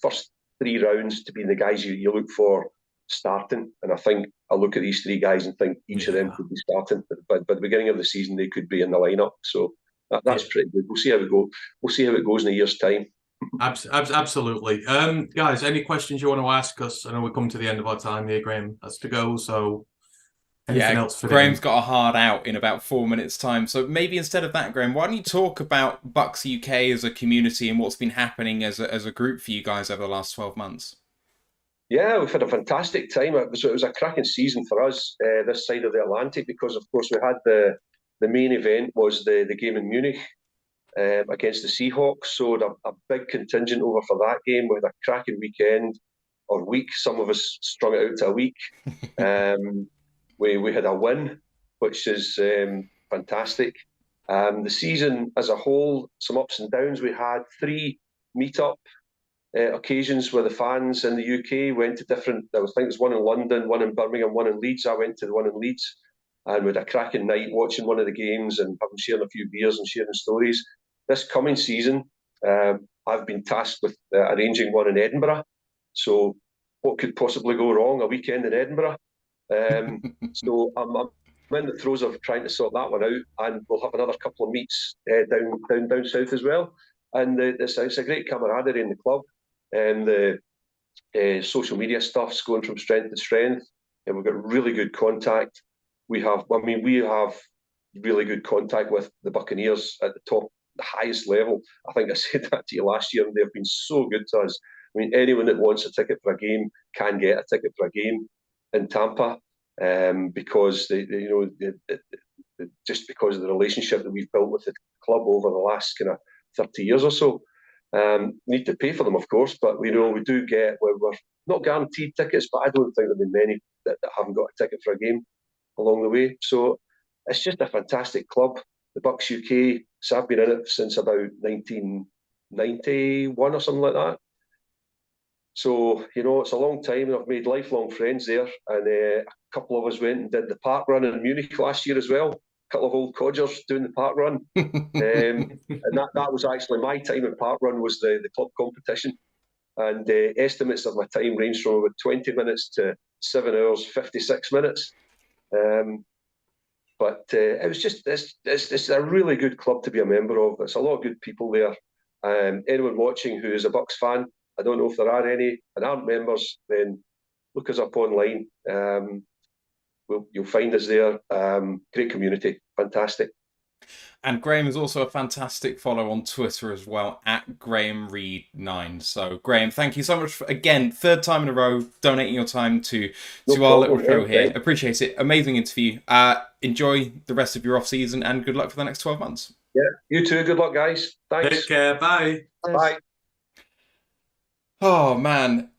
first 3 rounds to be the guys you look for starting, and I think I look at these 3 guys and think each of them could be starting, but by the beginning of the season they could be in the lineup. So that's pretty good. We'll see how it goes. We'll see how it goes in a year's time. Absolutely. Guys, any questions you want to ask us? I know we're coming to the end of our time here. Graham has to go, so anything else for Graham's got a hard out in about 4 minutes' time. So maybe instead of that, Graham, why don't you talk about Bucs UK as a community and what's been happening as a group for you guys over the last 12 months? Yeah, we've had a fantastic time. It was a cracking season for us this side of the Atlantic, because, of course, we had the main event was the game in Munich against the Seahawks. So a big contingent over for that game. We had a cracking weekend or week. Some of us strung it out to a week. We had a win, which is fantastic. The season as a whole, some ups and downs. We had 3 meet-up occasions where the fans in the UK went to different. I think there's one in London, one in Birmingham, one in Leeds. I went to the one in Leeds, and we had a cracking night watching one of the games and having sharing a few beers and sharing stories. This coming season, I've been tasked with arranging one in Edinburgh. So what could possibly go wrong? A weekend in Edinburgh. So I'm in the throes of trying to sort that one out, and we'll have another couple of meets down south as well. And it's a great camaraderie in the club, and the social media stuff's going from strength to strength, and we've got really good contact. We have really good contact with the Buccaneers at the highest level. I think I said that to you last year, and they've been so good to us. I mean, anyone that wants a ticket for a game can get a ticket for a game in Tampa, because just because of the relationship that we've built with the club over the last kind of 30 years or so. Need to pay for them, of course, but we do get, we're not guaranteed tickets, but I don't think there've been many that haven't got a ticket for a game along the way. So it's just a fantastic club. The Bucs UK, so I've been in it since about 1991 or something like that. So, it's a long time, and I've made lifelong friends there. And a couple of us went and did the park run in Munich last year as well. A couple of old codgers doing the park run. And that was actually my time in park run, was the club competition. And estimates of my time range from about 20 minutes to 7 hours, 56 minutes. But it was just, it's a really good club to be a member of. There's a lot of good people there. Anyone watching who is a Bucs fan, I don't know if there are any and aren't members, then look us up online. You'll find us there. Great community, fantastic. And Graham is also a fantastic follow on Twitter as well, at GrahamReed9. So, Graham, thank you so much for, again, 3rd time in a row, donating your time to our little show here. Appreciate it. Amazing interview. Enjoy the rest of your off season, and good luck for the next 12 months. Yeah, you too. Good luck, guys. Thanks. Take care. Bye. Bye. Oh, man.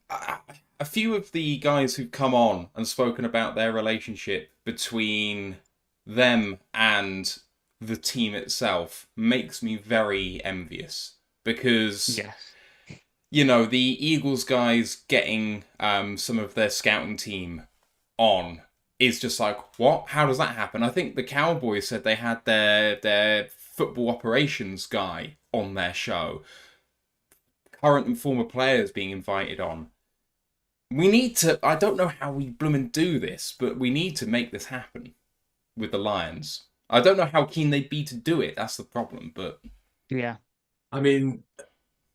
A few of the guys who've come on and spoken about their relationship between them and the team itself makes me very envious, because the Eagles guys getting some of their scouting team on is just like, what? How does that happen? I think the Cowboys said they had their football operations guy on their show. Current and former players being invited on. We need to, I don't know how we bloomin' do this, but we need to make this happen with the Lions. I don't know how keen they'd be to do it. That's the problem, but... Yeah. I mean,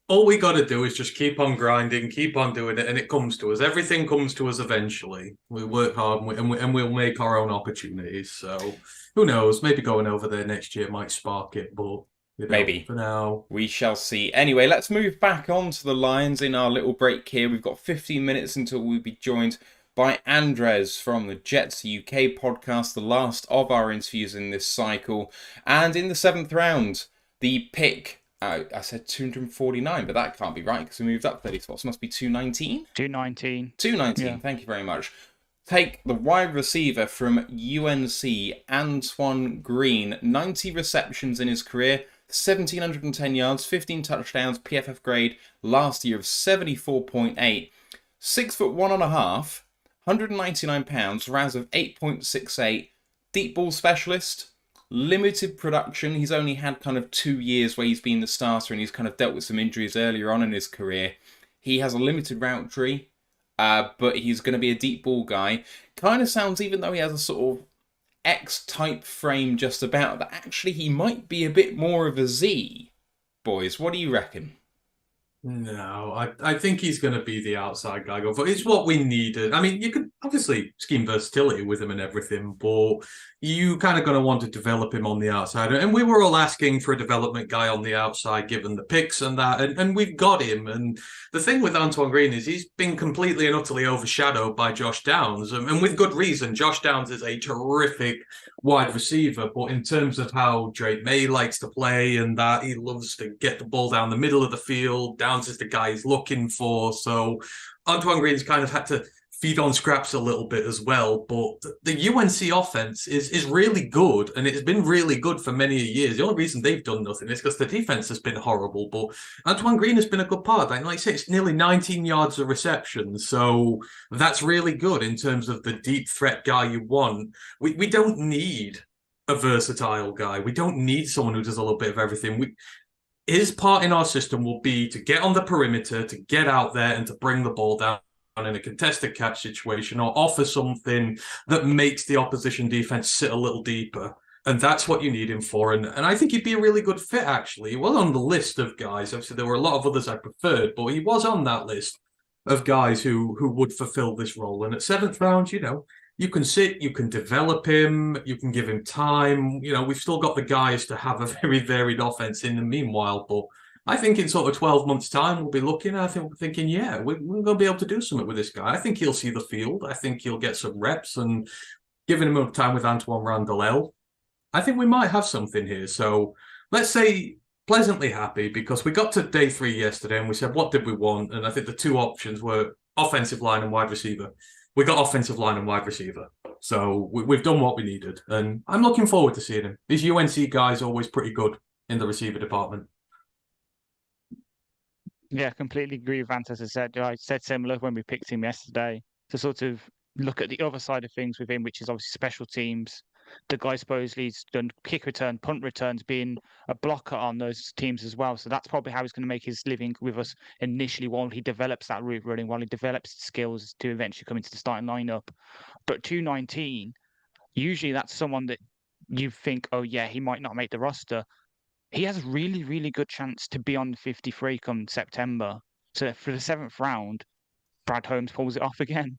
all we got to do is just keep on grinding, keep on doing it, and it comes to us. Everything comes to us eventually. We work hard, and we'll make our own opportunities. So, who knows? Maybe going over there next year might spark it, but, Maybe. For now. We shall see. Anyway, let's move back on to the Lions in our little break here. We've got 15 minutes until we'll be joined by Andres from the Jets UK podcast, the last of our interviews in this cycle. And in the 7th round, the pick, I said 249, but that can't be right because we moved up 30 spots. Must be 219? 219. 219, Yeah. Thank you very much. Take the wide receiver from UNC, Antoine Green, 90 receptions in his career, 1,710 yards, 15 touchdowns, PFF grade last year of 74.8, 6'1.5", 199 pounds, RAS of 8.68, deep ball specialist, limited production. He's only had kind of 2 years where he's been the starter and he's kind of dealt with some injuries earlier on in his career. He has a limited route tree. But he's going to be a deep ball guy. Kind of sounds, even though he has a sort of X-type frame just about, that actually he might be a bit more of a Z. Boys, what do you reckon? No, I think he's going to be the outside guy. It's what we needed. I mean, you could obviously scheme versatility with him and everything, but you kind of going to want to develop him on the outside. And we were all asking for a development guy on the outside, given the picks and that, and we've got him. And the thing with Antoine Green is he's been completely and utterly overshadowed by Josh Downs, and with good reason. Josh Downs is a terrific wide receiver, but in terms of how Drake May likes to play and that, he loves to get the ball down the middle of the field. Downs is the guy he's looking for. So Antoine Green's kind of had to feed on scraps a little bit as well. But the UNC offense is really good, and it's been really good for many years. The only reason they've done nothing is because the defense has been horrible. But Antoine Green has been a good part. Like I say, it's nearly 19 yards of reception. So that's really good in terms of the deep threat guy you want. We don't need a versatile guy. We don't need someone who does a little bit of everything. His part in our system will be to get on the perimeter, to get out there and to bring the ball down in a contested catch situation, or offer something that makes the opposition defense sit a little deeper. And that's what you need him for. And I think he'd be a really good fit, actually. He was on the list of guys. Obviously, there were a lot of others I preferred, but he was on that list of guys who would fulfill this role. And at 7th round, you can sit, you can develop him, you can give him time. We've still got the guys to have a very varied offense in the meanwhile. But I think in sort of 12 months' time, we'll be looking, thinking, yeah, we're going to be able to do something with this guy. I think he'll see the field. I think he'll get some reps, and giving him enough time with Antoine Randall, I think we might have something here. So let's say pleasantly happy, because we got to day 3 yesterday and we said, what did we want? And I think the two options were offensive line and wide receiver. We got offensive line and wide receiver. So we've done what we needed. And I'm looking forward to seeing him. These UNC guys are always pretty good in the receiver department. Yeah, completely agree with Antas. I said similar when we picked him yesterday, to sort of look at the other side of things with him, which is obviously special teams. The guy supposedly has done kick return, punt returns, being a blocker on those teams as well. So that's probably how he's going to make his living with us initially, while he develops that route running, while he develops skills to eventually come into the starting lineup. But 219, usually that's someone that you think, oh yeah, he might not make the roster. He has a really, really good chance to be on the 53 come September. So for the 7th round, Brad Holmes pulls it off again.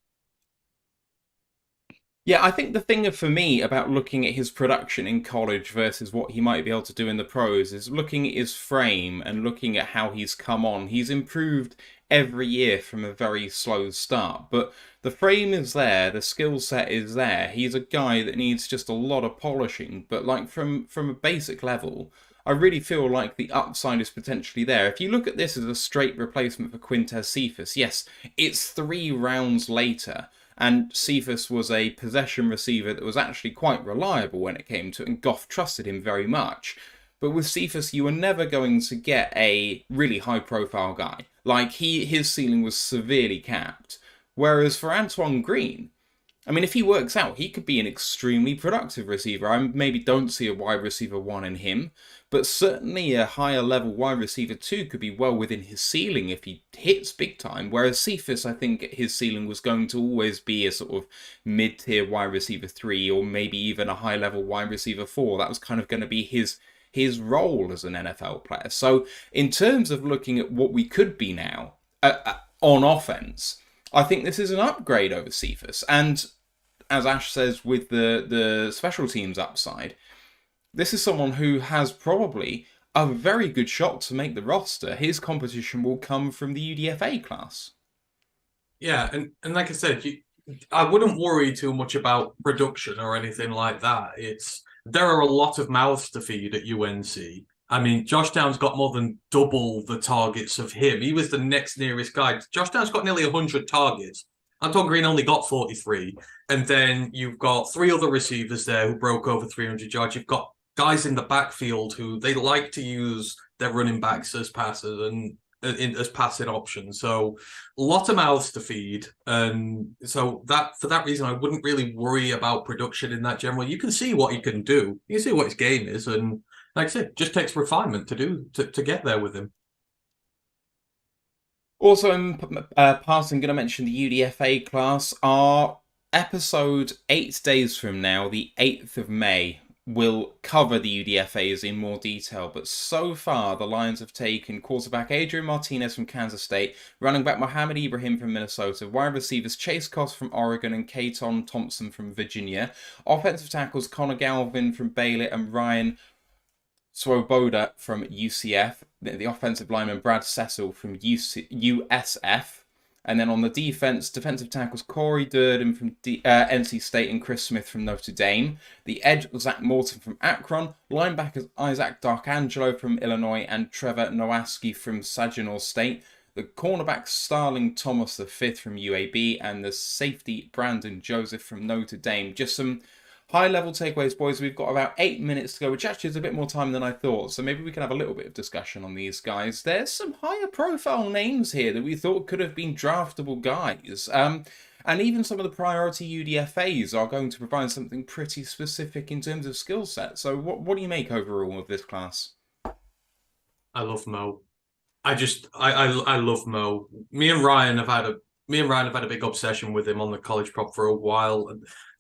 Yeah, I think the thing for me about looking at his production in college versus what he might be able to do in the pros is looking at his frame and looking at how he's come on. He's improved every year from a very slow start, but the frame is there, the skill set is there. He's a guy that needs just a lot of polishing, but like from a basic level, I really feel like the upside is potentially there. If you look at this as a straight replacement for Quintez Cephus, yes, it's 3 rounds later, and Cephus was a possession receiver that was actually quite reliable when it came to it, and Goff trusted him very much. But with Cephus, you were never going to get a really high-profile guy. Like, his ceiling was severely capped. Whereas for Antoine Green, I mean, if he works out, he could be an extremely productive receiver. I maybe don't see a wide receiver 1 in him, but certainly a higher level wide receiver 2 could be well within his ceiling if he hits big time. Whereas Cephus, I think his ceiling was going to always be a sort of mid-tier wide receiver 3, or maybe even a high level wide receiver 4. That was kind of going to be his role as an NFL player. So in terms of looking at what we could be now on offense, I think this is an upgrade over Cephus. And as Ash says, with the special teams upside, this is someone who has probably a very good shot to make the roster. His competition will come from the UDFA class. Yeah, and like I said, I wouldn't worry too much about production or anything like that. There are a lot of mouths to feed at UNC. I mean, Georgetown's got more than double the targets of him. He was the next nearest guy. Georgetown's got nearly 100 targets. Anton Green only got 43. And then you've got 3 other receivers there who broke over 300 yards. You've got guys in the backfield who they like to use their running backs as passers and as passing options. So a lot of mouths to feed. And so that for that reason, I wouldn't really worry about production in that general. You can see what he can do. You can see what his game is. And like I said, just takes refinement to get there with him. Also, in passing, going to mention the UDFA class. Our episode 8 days from now, the 8th of May, will cover the UDFAs in more detail, but so far the Lions have taken quarterback Adrian Martinez from Kansas State, running back Mohamed Ibrahim from Minnesota, wide receivers Chase Koss from Oregon and Katon Thompson from Virginia, offensive tackles Connor Galvin from Baylor and Ryan Swoboda from UCF, the offensive lineman Brad Cecil from USF, and then on the defensive tackles Corey Durden from NC State and Chris Smith from Notre Dame. The edge Zach Morton from Akron. Linebackers Isaac Darkangelo from Illinois and Trevor Nowaski from Saginaw State. The cornerback Starling Thomas V from UAB and the safety Brandon Joseph from Notre Dame. Just some high-level takeaways, boys. We've got about 8 minutes to go, which actually is a bit more time than I thought, so maybe we can have a little bit of discussion on these guys. There's some higher-profile names here that we thought could have been draftable guys, and even some of the priority UDFAs are going to provide something pretty specific in terms of skill set. So what do you make overall of this class? I love Mo. I love Mo. Me and Ryan have had a big obsession with him on the college prop for a while.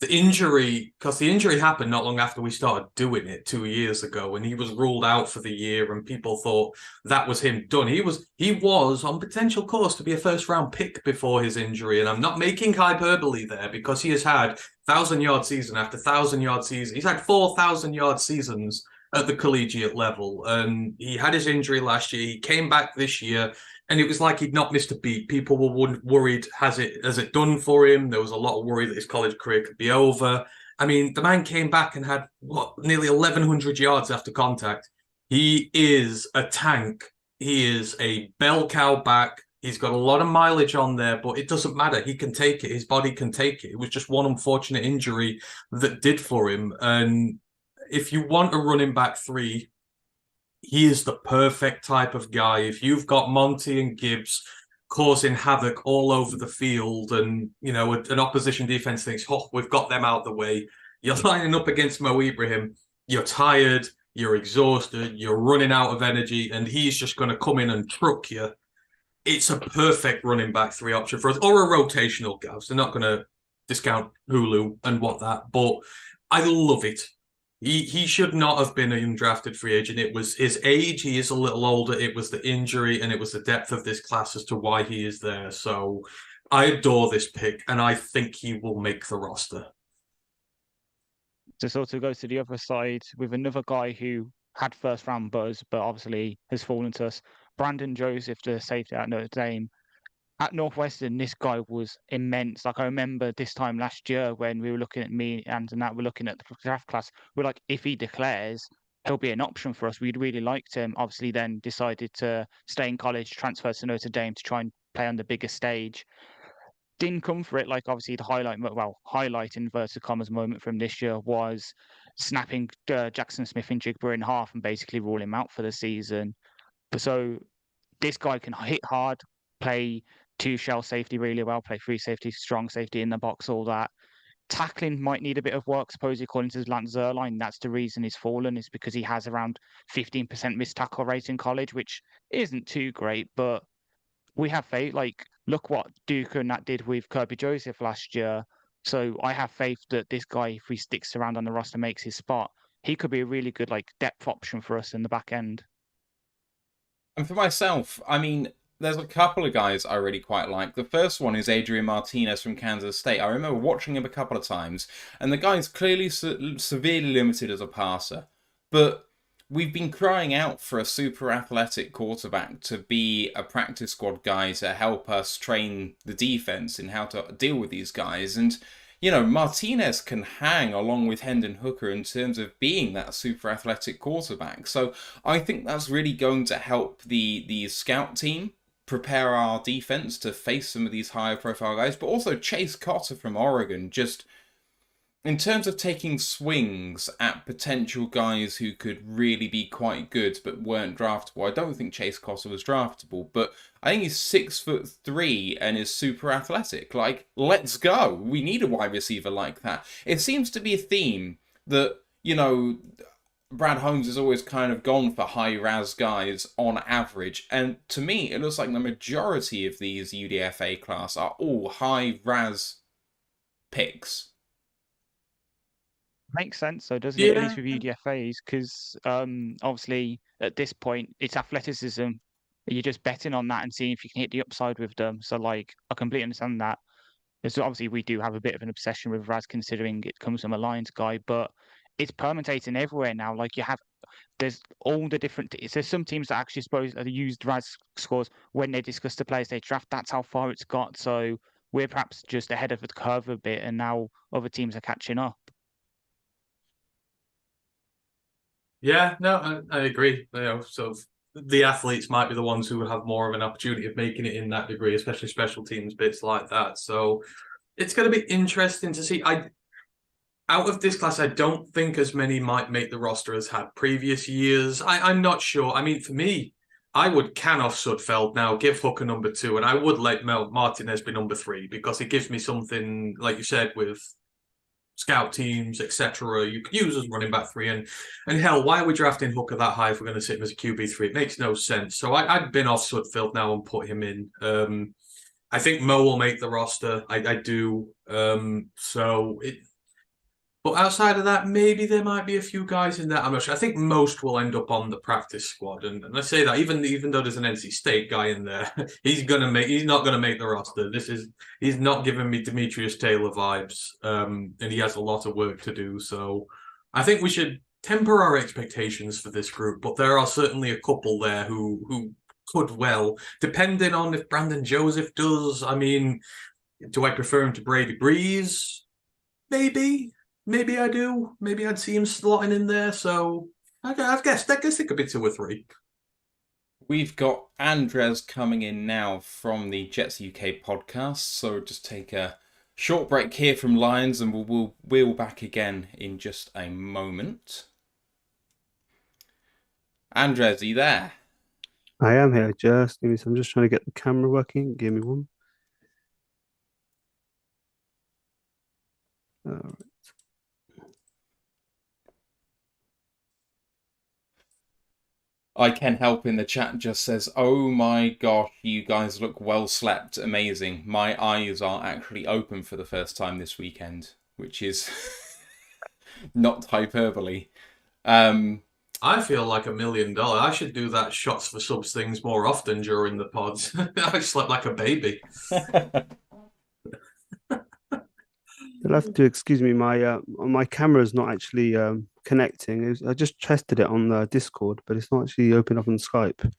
The injury happened not long after we started doing it 2 years ago, and he was ruled out for the year, and people thought that was him done. He was on potential course to be a first-round pick before his injury, and I'm not making hyperbole there because he has had 1,000-yard season after 1,000-yard season. He's had 4,000-yard seasons at the collegiate level, and he had his injury last year. He came back this year, and it was like he'd not missed a beat. People were worried, has it done for him? There was a lot of worry that his college career could be over. I mean, the man came back and had, nearly 1,100 yards after contact. He is a tank. He is a bell cow back. He's got a lot of mileage on there, but it doesn't matter. He can take it. His body can take it. It was just one unfortunate injury that did for him. And if you want a running back 3, he is the perfect type of guy. If you've got Monty and Gibbs causing havoc all over the field and, you know, an opposition defense thinks, oh, we've got them out the way. You're lining up against Mo Ibrahim. You're tired. You're exhausted. You're running out of energy. And he's just going to come in and truck you. It's a perfect running back 3 option for us, or a rotational guy. So they're not going to discount Hulu and what that. But I love it. He should not have been an undrafted free agent. It was his age. He is a little older. It was the injury, and it was the depth of this class as to why he is there. So I adore this pick, and I think he will make the roster. To sort of go to the other side with another guy who had first-round buzz, but obviously has fallen to us, Brandon Joseph, the safety at Notre Dame. At Northwestern, this guy was immense. Like, I remember this time last year when we were looking at me and that we're looking at the draft class, we're like, if he declares, he'll be an option for us. We'd really liked him. Obviously, then decided to stay in college, transfer to Notre Dame to try and play on the bigger stage. Didn't come for it. Like, obviously, the highlight inverted commas moment from this year was snapping Jackson Smith and Jigba in half and basically ruling him out for the season. So this guy can hit hard, play 2 shell safety really well, play 3 safety, strong safety in the box, all that. Tackling might need a bit of work, supposedly, according to Lance Zierlein. That's the reason he's fallen, is because he has around 15% missed tackle rate in college, which isn't too great, but we have faith. Like, look what Duke and that did with Kirby Joseph last year. So I have faith that this guy, if he sticks around on the roster, makes his spot, he could be a really good depth option for us in the back end. And for myself, I mean, there's a couple of guys I really quite like. The first one is Adrian Martinez from Kansas State. I remember watching him a couple of times, and the guy's clearly severely limited as a passer. But we've been crying out for a super athletic quarterback to be a practice squad guy to help us train the defense in how to deal with these guys. And, Martinez can hang along with Hendon Hooker in terms of being that super athletic quarterback. So I think that's really going to help the scout team prepare our defense to face some of these higher profile guys, but also Chase Cotter from Oregon, just in terms of taking swings at potential guys who could really be quite good but weren't draftable. I don't think Chase Cotter was draftable, but I think he's 6'3" and is super athletic. Like, let's go. We need a wide receiver like that. It seems to be a theme that, Brad Holmes has always kind of gone for high RAS guys on average. And to me, it looks like the majority of these UDFA class are all high RAS picks. Makes sense, though, doesn't it? At least with UDFAs, because obviously at this point it's athleticism. You're just betting on that and seeing if you can hit the upside with them. So, like, I completely understand that. So obviously we do have a bit of an obsession with Raz, considering it comes from a Lions guy, but it's permutating everywhere now. Like, there's all the different. There's some teams that actually suppose used Raz scores when they discuss the players they draft. That's how far it's got. So we're perhaps just ahead of the curve a bit, and now other teams are catching up. Yeah, no, I agree. So the athletes might be the ones who would have more of an opportunity of making it in that degree, especially special teams bits like that. So it's going to be interesting to see. Out of this class, I don't think as many might make the roster as had previous years. I'm not sure. I mean, for me, I would can off Sudfeld now, give Hooker number 2, and I would let Martinez be number 3 because it gives me something, like you said, with scout teams, etc. You could use as running back 3, and hell, why are we drafting Hooker that high if we're going to sit him as a QB3? It makes no sense. So I'd bin off Sudfeld now and put him in. I think Mo will make the roster. I do. But outside of that, maybe there might be a few guys in there. I'm not sure. I think most will end up on the practice squad, and I say that even though there's an NC State guy in there, he's not gonna make the roster. He's not giving me Demetrius Taylor vibes, and he has a lot of work to do. So I think we should temper our expectations for this group, but there are certainly a couple there who could well, depending on if Brandon Joseph does. I mean, do I prefer him to Brady Breeze? Maybe I do. Maybe I'd see him slotting in there. So I guess it could be 2 or 3. We've got Andres coming in now from the Jets UK podcast. So we'll just take a short break here from Lions, and we'll wheel back again in just a moment. Andres, are you there? I am here. Just give me some. I'm just trying to get the camera working. Give me one. All right. I Can Help in the chat just says, "Oh my gosh, you guys look well slept. Amazing. My eyes are actually open for the first time this weekend," which is not hyperbole. I feel like $1 million. I should do that shots for subs things more often during the pods. I slept like a baby. You'll have to excuse me. My camera's not actually connecting. I just tested it on the Discord, but it's not actually open up on Skype.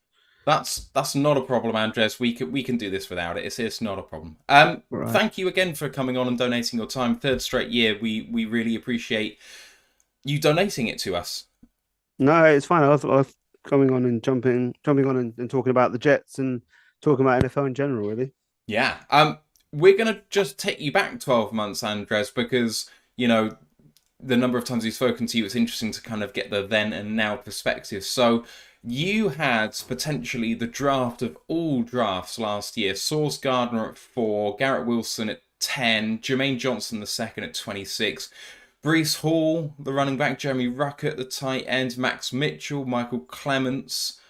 That's not a problem, Andres. We can do this without it. It's not a problem. Right. Thank you again for coming on and donating your time. 3rd straight year. We really appreciate you donating it to us. No, it's fine. I love coming on and jumping on and talking about the Jets and talking about NFL in general, really. Yeah. We're going to just take you back 12 months, Andres, because, the number of times we've spoken to you, it's interesting to kind of get the then and now perspective. So you had potentially the draft of all drafts last year. Sauce Gardner at 4, Garrett Wilson at 10, Jermaine Johnson the 2nd at 26, Breece Hall, the running back, Jeremy Ruckert, the tight end, Max Mitchell, Michael Clements.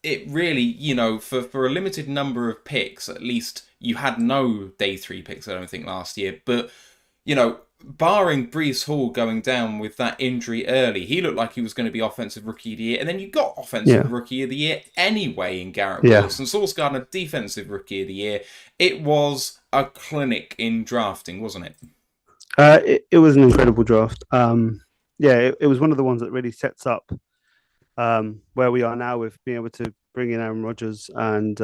It really, for a limited number of picks, at least you had no day 3 picks, I don't think, last year. But, barring Breece Hall going down with that injury early, he looked like he was going to be Offensive Rookie of the Year. And then you got Offensive Rookie of the Year anyway in Garrett Wilson. Sauce Gardner, Defensive Rookie of the Year. It was a clinic in drafting, wasn't it? It was an incredible draft. It was one of the ones that really sets up where we are now with being able to bring in Aaron Rodgers and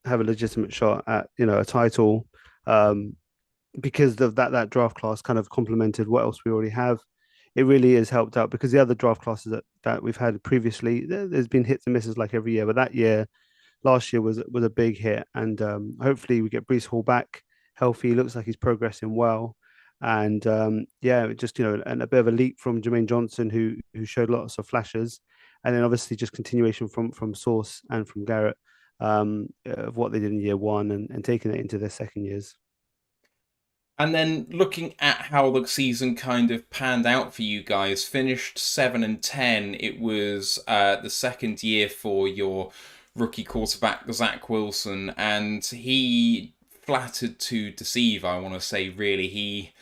have a legitimate shot at a title, because of that draft class kind of complemented what else we already have. It really has helped out because the other draft classes that we've had previously, there's been hits and misses like every year, but last year was a big hit, and hopefully we get Brees Hall back healthy. Looks like he's progressing well, and yeah, just and a bit of a leap from Jermaine Johnson, who showed lots of flashes, and then obviously just continuation from Sauce and from Garrett, of what they did in year one, and taking it into their second years. And then looking at how the season kind of panned out for you guys, finished 7-10. It was the second year for your rookie quarterback, Zach Wilson, and he flattered to deceive, I want to say, really. He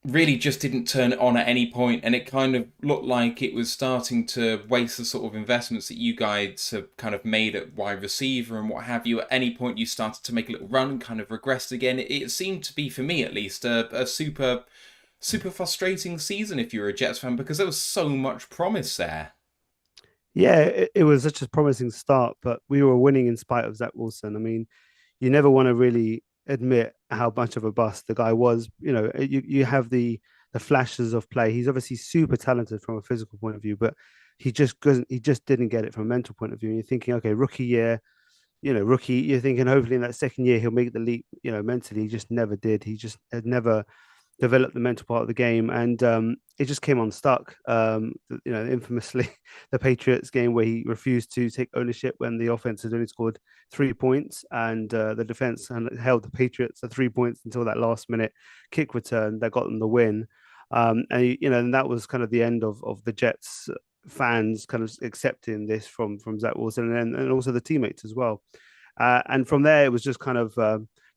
really just didn't turn it on at any point, and it kind of looked like it was starting to waste the sort of investments that you guys have kind of made at wide receiver and what have you. At any point you started to make a little run, kind of regressed again. It seemed to be, for me at least, a super frustrating season if you're a Jets fan, because there was so much promise there. Yeah, it was such a promising start, but we were winning in spite of Zach Wilson. I mean, you never want to really admit how much of a bust the guy was. You have the flashes of play. He's obviously super talented from a physical point of view, but he just didn't get it from a mental point of view. And you're thinking, okay, rookie year, rookie. You're thinking hopefully in that second year he'll make the leap. Mentally, he just never did. He just had never developed the mental part of the game, and it just came unstuck. Infamously, the Patriots game where he refused to take ownership when the offense had only scored 3 points, and the defense held the Patriots to 3 points until that last minute kick return that got them the win. And that was kind of the end of the Jets fans kind of accepting this from Zach Wilson, and also the teammates as well. And from there, it was just kind of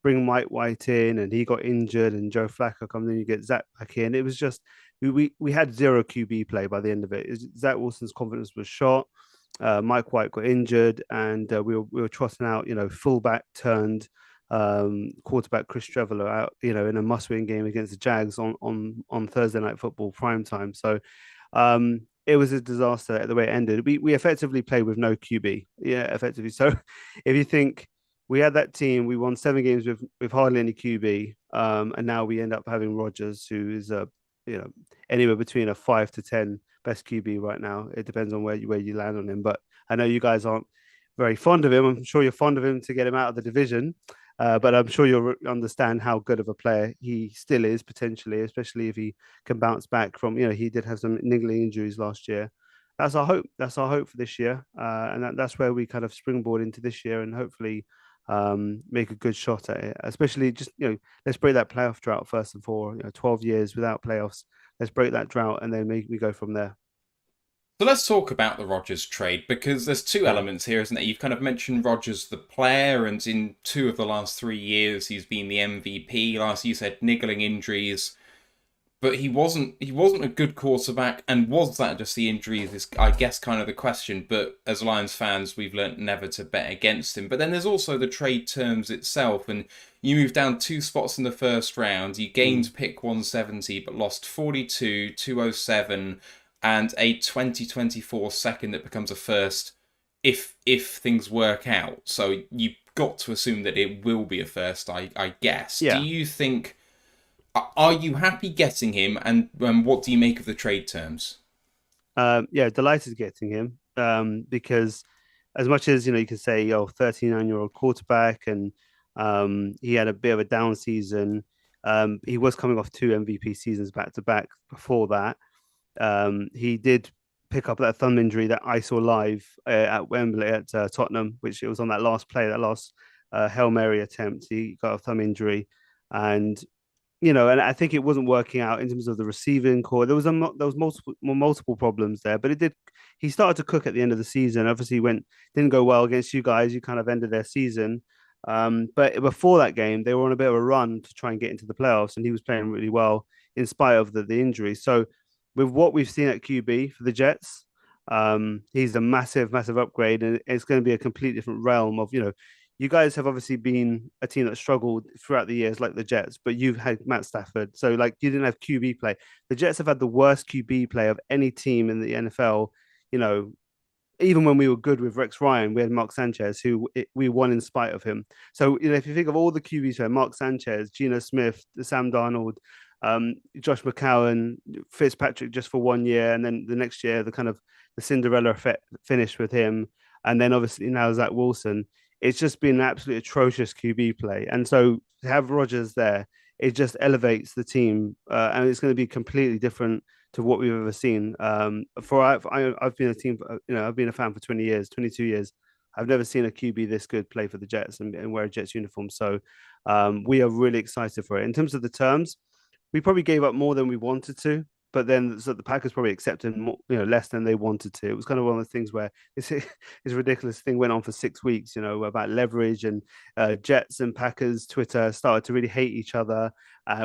bring Mike White in, and he got injured, and Joe Flacco comes in, you get Zach back in. It was just we had zero QB play by the end of it. Zach Wilson's confidence was shot. Mike White got injured, and we were trotting out, fullback turned quarterback Chris Trevor out, in a must-win game against the Jags on Thursday Night Football prime time. So it was a disaster the way it ended. We effectively played with no QB, effectively. So if you think we had that team, we won 7 games with hardly any QB, and now we end up having Rodgers, who is anywhere between a 5 to 10 best QB right now. It depends on where you land on him, but I know you guys aren't very fond of him. I'm sure you're fond of him to get him out of the division, but I'm sure you'll understand how good of a player he still is potentially, especially if he can bounce back from. He did have some niggling injuries last year. That's our hope. That's our hope for this year, and that's where we kind of springboard into this year, and hopefully make a good shot at it. Especially just let's break that playoff drought first and foremost. 12 years without playoffs. Let's break that drought, and then we go from there. So let's talk about the Rodgers trade, because there's two elements here, isn't there? You've kind of mentioned Rodgers the player, and in 2 of the last 3 years, he's been the MVP. Last you said niggling injuries, but he wasn't a good quarterback, and was that just the injuries is, I guess, kind of the question. But as Lions fans, we've learnt never to bet against him. But then there's also the trade terms itself, and you moved down 2 spots in the first round. You gained pick 170, but lost 42, 207, and a 2024 second that becomes a first if things work out. So you've got to assume that it will be a first, I guess. Yeah. Do you think... Are you happy getting him, and what do you make of the trade terms? Yeah, delighted getting him, because as much as you can say, 39-year-old quarterback, and he had a bit of a down season. He was coming off 2 MVP seasons back to back before that. He did pick up that thumb injury that I saw live at Wembley at Tottenham, which it was on that last play, that last Hail Mary attempt. He got a thumb injury, and and I think it wasn't working out in terms of the receiving core. There was multiple problems there, but it did. He started to cook at the end of the season. Obviously, didn't go well against you guys. You kind of ended their season. But before that game, they were on a bit of a run to try and get into the playoffs, and he was playing really well in spite of the injury. So, with what we've seen at QB for the Jets, he's a massive upgrade, and it's going to be a completely different realm of you guys have obviously been a team that struggled throughout the years, like the Jets, but you've had Matt Stafford. So, you didn't have QB play. The Jets have had the worst QB play of any team in the NFL. you know, even when we were good with Rex Ryan, we had Mark Sanchez, we won in spite of him. So, if you think of all the QBs here, Mark Sanchez, Geno Smith, Sam Darnold, Josh McCown, Fitzpatrick just for 1 year, and then the next year, the Cinderella effect finished with him, and then obviously now Zach Wilson. It's just been an absolutely atrocious QB play, and so to have Rodgers there, it just elevates the team, and it's going to be completely different to what we've ever seen. I've been a team, I've been a fan for 20 years, 22 years. I've never seen a QB this good play for the Jets and wear a Jets uniform. So we are really excited for it. In terms of the terms, we probably gave up more than we wanted to, but then so the Packers probably accepted more, less than they wanted to. It was kind of one of the things where this ridiculous thing went on for 6 weeks, about leverage, and Jets and Packers Twitter started to really hate each other.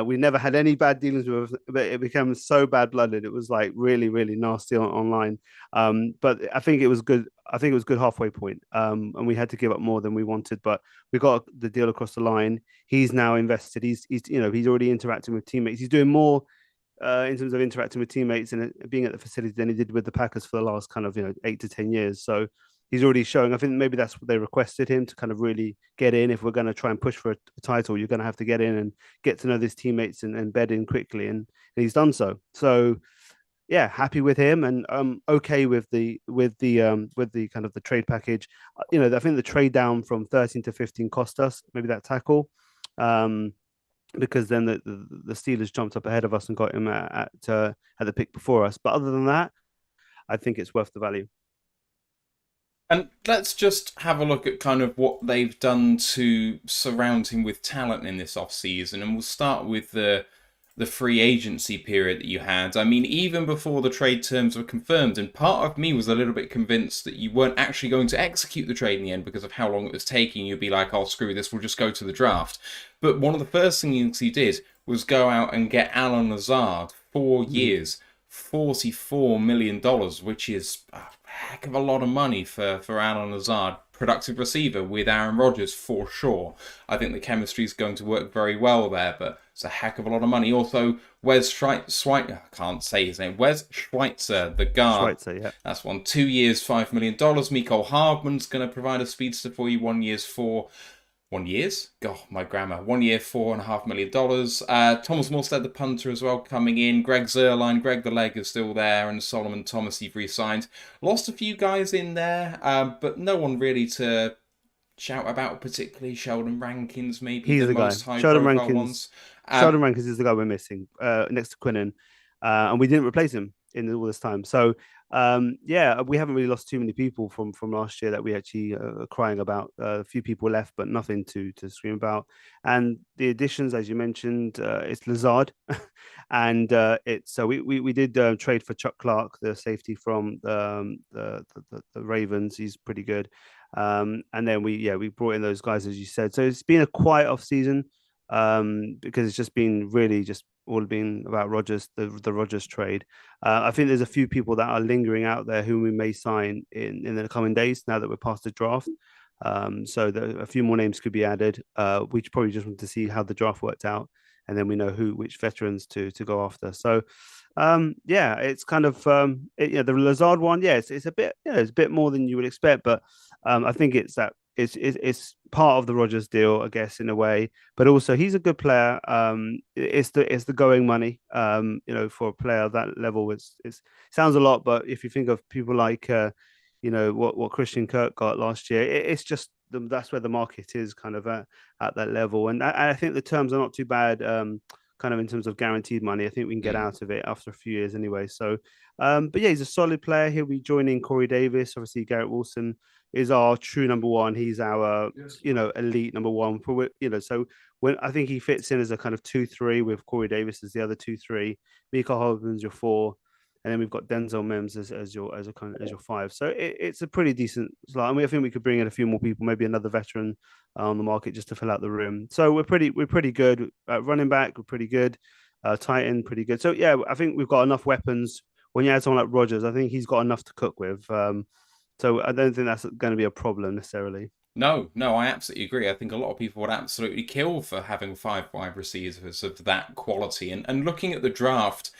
We never had any bad dealings with, but it became so bad blooded. It was like really, really nasty online. But I think it was good. I think it was good halfway point. And we had to give up more than we wanted, but we got the deal across the line. He's now invested. He's already interacting with teammates. He's doing more in terms of interacting with teammates and being at the facility than he did with the Packers for the last kind of 8 to 10 years. So he's already showing. I think maybe that's what they requested him to kind of really get in. If we're going to try and push for a title, you're going to have to get in and get to know these teammates and bed in quickly, and he's done so. So yeah, happy with him, and okay with the kind of the trade package. I think the trade down from 13 to 15 cost us maybe that tackle. Because then the Steelers jumped up ahead of us and got him at the pick before us. But other than that, I think it's worth the value. And let's just have a look at kind of what they've done to surround him with talent in this offseason. And we'll start with the free agency period that you had. I mean, even before the trade terms were confirmed, and part of me was a little bit convinced that you weren't actually going to execute the trade in the end because of how long it was taking. You'd be like, oh, screw this, we'll just go to the draft. But one of the first things he did was go out and get Alan Lazard, 4 years, $44 million, which is a heck of a lot of money for Alan Lazard. Productive receiver with Aaron Rodgers for sure. I think the chemistry is going to work very well there, but it's a heck of a lot of money. Also, Wes Schweitzer, I can't say his name. Wes Schweitzer, the guard. Schweitzer, yeah. That's 2 years, $5 million. Mecole Hardman's going to provide a speedster for you. 1 year, 1 years? God, my grammar. 1 year, $4.5 million. Thomas Morstead, the punter, as well, coming in. Greg Zuerlein, Greg the Leg is still there, and Solomon Thomas, you've re-signed. Lost a few guys in there, but no one really to shout about, particularly Sheldon Rankins, maybe. He's the most guy. high-profile ones. Sheldon Rankins is the guy we're missing next to Quinnen, and we didn't replace him in all this time. So we haven't really lost too many people from last year that we actually are crying about. A few people left, but nothing to scream about. And the additions, as you mentioned, it's Lazard, and we did trade for Chuck Clark, the safety from the Ravens. He's pretty good. And then we brought in those guys, as you said. So it's been a quiet off season because it's just been really just all been about Rodgers, the Rodgers trade. I think there's a few people that are lingering out there whom we may sign in the coming days now that we're past the draft. So a few more names could be added. We probably just want to see how the draft worked out, and then we know which veterans to go after. So it's kind of the Lazard one. Yeah, it's a bit it's a bit more than you would expect, but I think it's part of the Rodgers deal, I guess, in a way. But also, he's a good player. It's the going money. For a player of that level, it sounds a lot, but if you think of people like what Christian Kirk got last year, it's just that's where the market is kind of at that level. And I think the terms are not too bad. Kind of in terms of guaranteed money, I think we can get out of it after a few years anyway. So, but yeah, he's a solid player. He'll be joining Corey Davis. Obviously, Garrett Wilson is our true number one. He's our, elite number one. So when I think he fits in as a kind of 2-3 with Corey Davis as the other 2-3. Mecole Hardman's your 4, and then we've got Denzel Mims as your 5. So it's a pretty decent slot. I mean, I think we could bring in a few more people, maybe another veteran on the market just to fill out the room. So we're pretty good. Running back, we're pretty good. Tight end, pretty good. So yeah, I think we've got enough weapons. When you add someone like Rodgers, I think he's got enough to cook with. So I don't think that's going to be a problem necessarily. No, I absolutely agree. I think a lot of people would absolutely kill for having 5 wide receivers of that quality. And looking at the draft,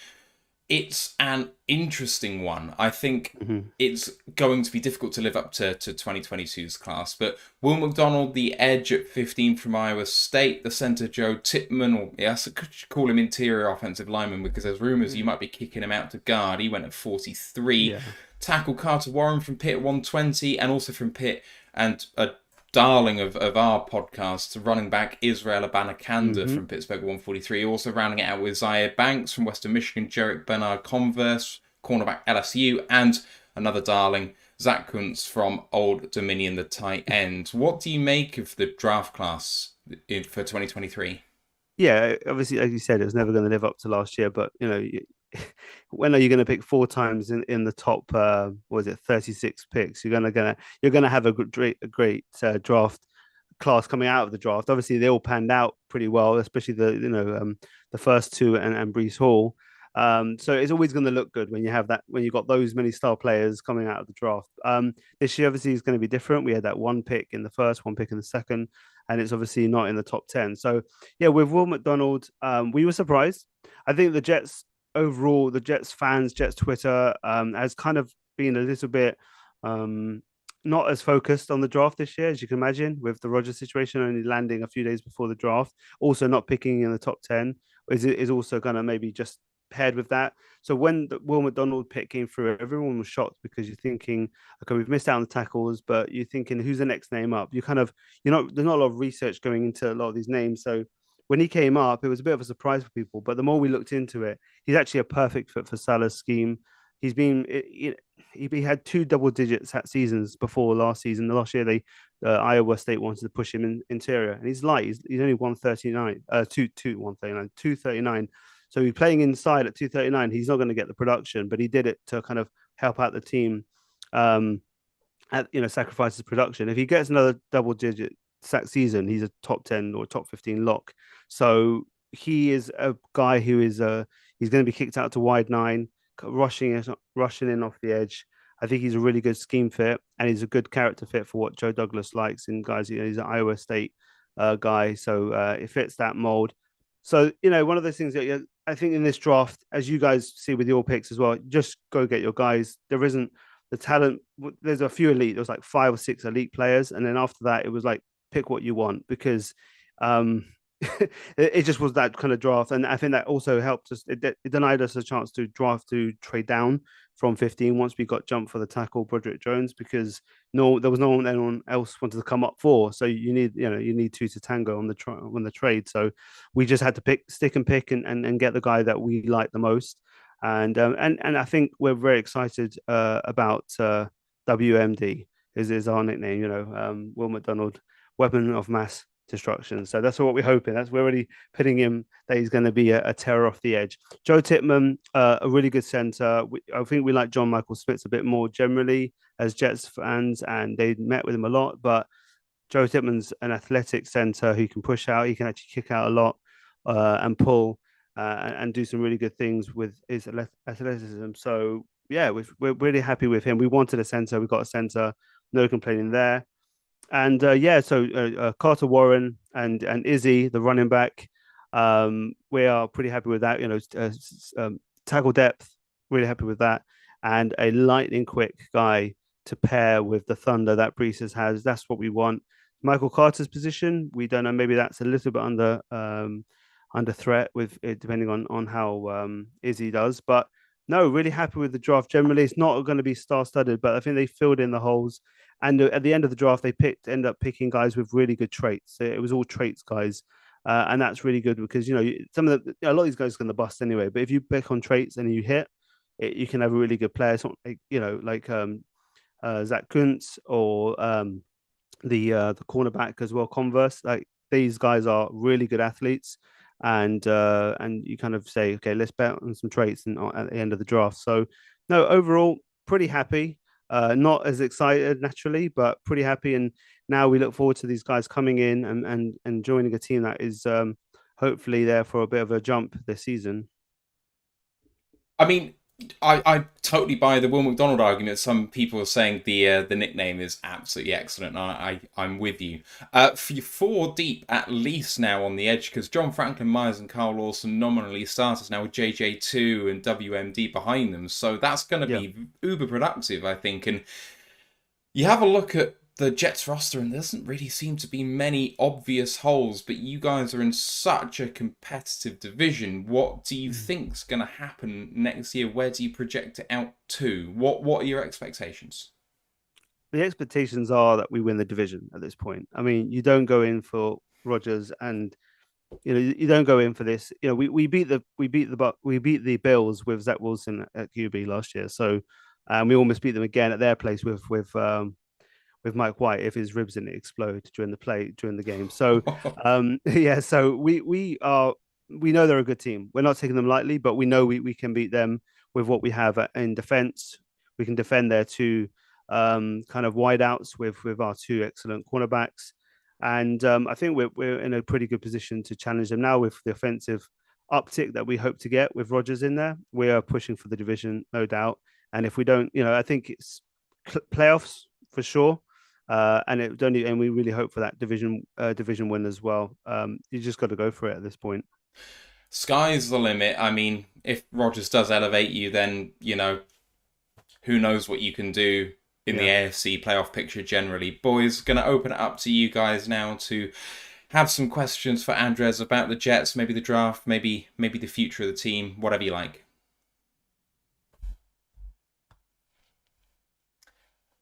It's an interesting one. I think Mhm. it's going to be difficult to live up to 2022's class. But Will McDonald, the edge at 15 from Iowa State, the center Joe Tippmann, or yes, I could call him interior offensive lineman because there's rumors you might be kicking him out to guard. He went at 43. Yeah. Tackle Carter Warren from Pitt at 120, and also from Pitt, and a darling of our podcast, running back Israel Abanikanda from Pittsburgh 143. Also rounding it out with Zaire Banks from Western Michigan, Jarek Bernard Converse, cornerback LSU, and another darling, Zach Kuntz from Old Dominion, the tight end. What do you make of the draft class for 2023? Yeah, obviously, as you said, it was never going to live up to last year. But when are you going to pick 4 times in the top? What was it 36 picks? You're gonna have a great draft class coming out of the draft. Obviously, they all panned out pretty well, especially the first two and Brees Hall. So it's always going to look good when you have that when you've got those many star players coming out of the draft. This year obviously is going to be different. We had that one pick in the first, one pick in the second, and it's obviously not in the top 10. So yeah, with Will McDonald, we were surprised. I think the Jets overall, the Jets fans, Jets Twitter has kind of been a little bit not as focused on the draft this year, as you can imagine, with the Rodgers situation only landing a few days before the draft. Also, not picking in the top 10 is also going to maybe just paired with that. So when the Will McDonald pick came through, everyone was shocked because you're thinking, okay, we've missed out on the tackles, but you're thinking, who's the next name up? There's not a lot of research going into a lot of these names. So when he came up, it was a bit of a surprise for people. But the more we looked into it, he's actually a perfect fit for Salah's scheme. He had 2 double-digit seasons before last season. The last year, Iowa State wanted to push him in interior, and he's light. He's only 139, 239. So he's playing inside at 239. He's not going to get the production, but he did it to kind of help out the team. Sacrifices production. If he gets another double-digit sack season, he's a top 10 or top 15 lock. So he is a guy who is he's going to be kicked out to wide 9, rushing in off the edge. I think he's a really good scheme fit, and he's a good character fit for what Joe Douglas likes in guys. He's an Iowa State guy, so it fits that mold. So one of those things that I think in this draft, as you guys see with your picks as well, just go get your guys. There isn't the talent. There's a few elite. There was like 5 or 6 elite players, and then after that, it was like pick what you want because it just was that kind of draft, and I think that also helped us. It denied us a chance to trade down from 15 once we got jumped for the tackle Broderick Jones because there was anyone else wanted to come up for. So you need 2 to tango on the trade. So we just had to stick and pick and get the guy that we like the most. And I think we're very excited about WMD is our nickname. Will McDonald, weapon of mass destruction. So that's what we're hoping. We're already putting him that he's going to be a terror off the edge. Joe Tippmann, a really good center. I think we like John Michael Spitz a bit more generally as Jets fans, and they met with him a lot. But Joe Tippmann's an athletic center who can push out. He can actually kick out a lot and pull and do some really good things with his athleticism. So yeah, we're really happy with him. We wanted a center. We got a center. No complaining there. And Carter Warren and Izzy, the running back, we are pretty happy with that. Tackle depth, really happy with that, and a lightning quick guy to pair with the thunder that Brees has. That's what we want. Michael Carter's position, we don't know. Maybe that's a little bit under threat with it, depending on how Izzy does. But no, really happy with the draft. Generally, it's not going to be star-studded, but I think they filled in the holes. And at the end of the draft, they ended up picking guys with really good traits. So it was all traits guys, and that's really good because a lot of these guys are going to bust anyway. But if you pick on traits and you hit, you can have a really good player. It's not like Zach Kuntz or the cornerback as well. Converse, like these guys are really good athletes, and you kind of say, okay, let's bet on some traits and at the end of the draft. So no, overall, pretty happy. Not as excited naturally, but pretty happy. And now we look forward to these guys coming in and joining a team that is hopefully there for a bit of a jump this season. I mean, I totally buy the Will McDonald argument. Some people are saying the nickname is absolutely excellent. I'm with you. For 4 deep at least now on the edge, because John Franklin Myers and Carl Lawson nominally starters now with JJ2 and WMD behind them. So that's going to be uber productive, I think. And you have a look at the Jets roster, and there doesn't really seem to be many obvious holes, but you guys are in such a competitive division. What do you think's going to happen next year? Where do you project it out to? What are your expectations? The expectations are that we win the division at this point. I mean, you don't go in for Rodgers, and you don't go in for this. We beat the Bills with Zach Wilson at QB last year, so we almost beat them again at their place with Mike White if his ribs didn't explode during the game. So so we know they're a good team. We're not taking them lightly, but we know we can beat them with what we have in defense. We can defend their two kind of wideouts with our two excellent cornerbacks. And I think we're in a pretty good position to challenge them now with the offensive uptick that we hope to get with Rodgers in there. We are pushing for the division, no doubt. And if we don't, I think it's playoffs for sure. And we really hope for that division win as well. You just got to go for it at this point. Sky's the limit. I mean, if Rodgers does elevate you, then who knows what you can do in the AFC playoff picture generally. Boys, going to open it up to you guys now to have some questions for Andres about the Jets, maybe the draft, maybe the future of the team, whatever you like.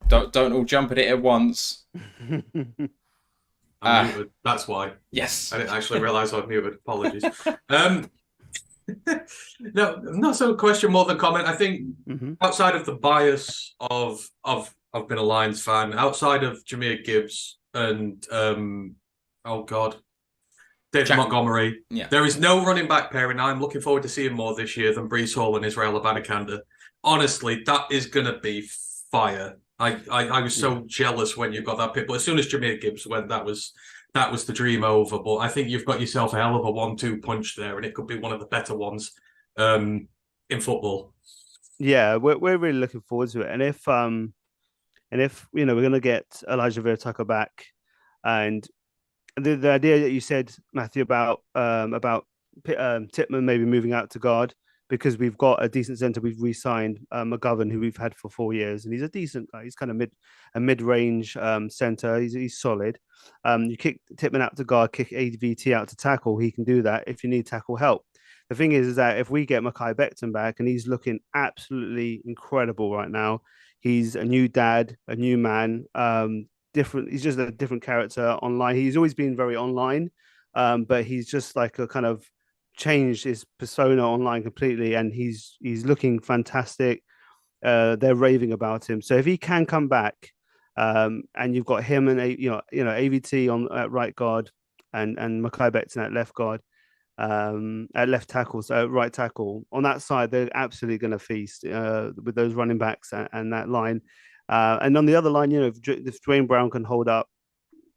Don't all jump at it at once. I'm muted. That's why. Yes. I didn't actually realise I was muted. Apologies. No, not so question, more than comment. I think outside of the bias of I've been a Lions fan, outside of Jahmyr Gibbs and David Montgomery, there is no running back pairing. I'm looking forward to seeing more this year than Breece Hall and Israel Abanikanda. Honestly, that is going to be fire. I was so jealous when you got that pick, but as soon as Jahmyr Gibbs went, that was the dream over. But I think you've got yourself a hell of a 1-2 punch there, and it could be one of the better ones in football. Yeah, we're really looking forward to it. And if we're going to get Elijah Vera-Tucker back, and the idea that you said, Matthew, about Tippmann maybe moving out to guard, because we've got a decent center. We've re-signed McGovern, who we've had for 4 years, and he's a decent guy. He's kind of mid-range center. He's solid. You kick Tippmann out to guard, kick AVT out to tackle. He can do that if you need tackle help. The thing is that if we get Mekhi Becton back, and he's looking absolutely incredible right now, he's a new dad, a new man, different. He's just a different character online. He's always been very online, but he's just like a kind of changed his persona online completely, and he's looking fantastic. They're raving about him. So if he can come back, and you've got him and AVT on at right guard, and Mekhi Becton at left guard, at left tackle, so right tackle on that side, they're absolutely going to feast with those running backs and that line. And on the other line, if Dwayne Brown can hold up,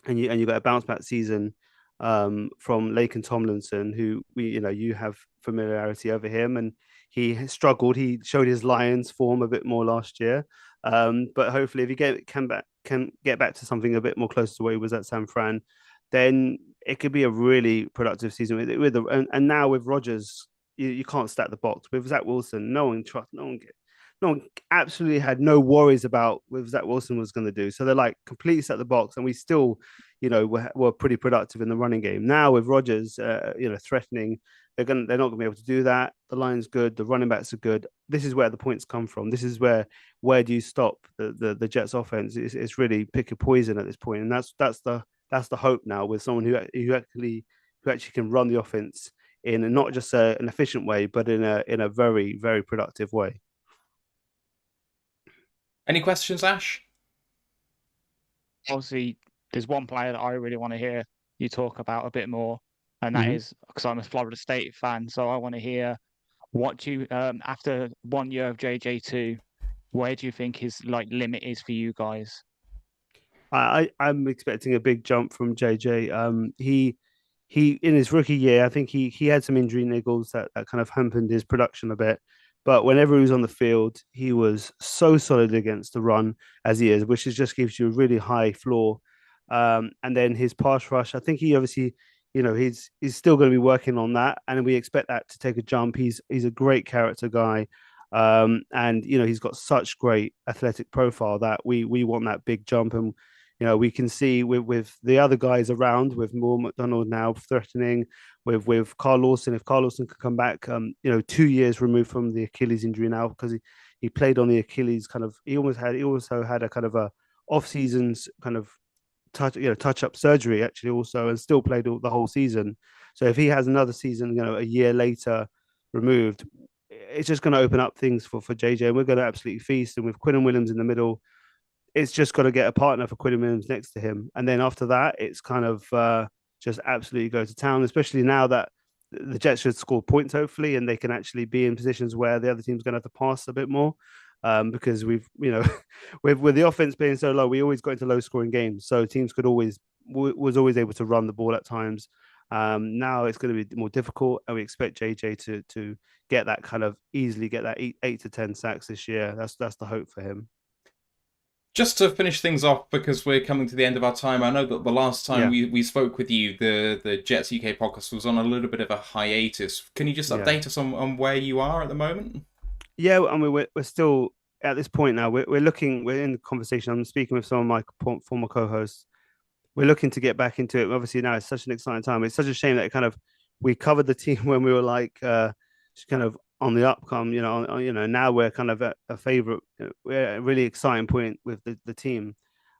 and you got a bounce back season from Laken Tomlinson, who you have familiarity over him, and he has struggled. He showed his Lions form a bit more last year, but hopefully, if he can get back to something a bit more close to where he was at San Fran, then it could be a really productive season and now with Rodgers, you can't stack the box with Zach Wilson. No one absolutely had no worries about what Zach Wilson was going to do. So they're like completely set the box, and we still, were pretty productive in the running game. Now with Rodgers, threatening, they're not going to be able to do that. The line's good, the running backs are good. This is where the points come from. This is where do you stop the Jets offense? It's really pick a poison at this point, and that's the hope now with someone who actually can run the offense in not just an efficient way, but in a very, very productive way. Any questions, Ash? Obviously, there's one player that I really want to hear you talk about a bit more, and that is because I'm a Florida State fan, so I want to hear what you after 1 year of JJ2, where do you think his limit is for you guys? I'm expecting a big jump from JJ. He in his rookie year, I think he had some injury niggles that kind of hampered his production a bit. But whenever he was on the field, he was so solid against the run as he is, which is just gives you a really high floor. And then his pass rush, I think he obviously, he's still going to be working on that, and we expect that to take a jump. He's a great character guy, and he's got such great athletic profile that we want that big jump. And we can see with the other guys around, with Moore McDonald now threatening, with Carl Lawson, if Carl Lawson could come back, 2 years removed from the Achilles injury now, because he played on the Achilles he also had a kind of a off seasons kind of touch up surgery actually also, and still played the whole season. So if he has another season, a year later removed, it's just going to open up things for JJ, and we're going to absolutely feast. And with Quinn Williams in the middle, it's just got to get a partner for Quinn Williams next to him, and then after that, it's kind of just absolutely go to town. Especially now that the Jets should score points hopefully, and they can actually be in positions where the other team's going to have to pass a bit more. Because we've, with the offense being so low, we always got into low scoring games. So teams was always able to run the ball at times. Now it's going to be more difficult, and we expect JJ to get that kind of easily get that 8 to 10 sacks this year. That's the hope for him. Just to finish things off, because we're coming to the end of our time, I know that the last time we spoke with you, the Jets UK podcast was on a little bit of a hiatus. Can you just update us on where you are at the moment? Yeah, I mean, we're still at this point now. We're in conversation. I'm speaking with some of my former co-hosts. We're looking to get back into it. Obviously, now it's such an exciting time. It's such a shame that we covered the team when we were just kind of on the upcome. Now we're kind of at a favorite. We're at a really exciting point with the team.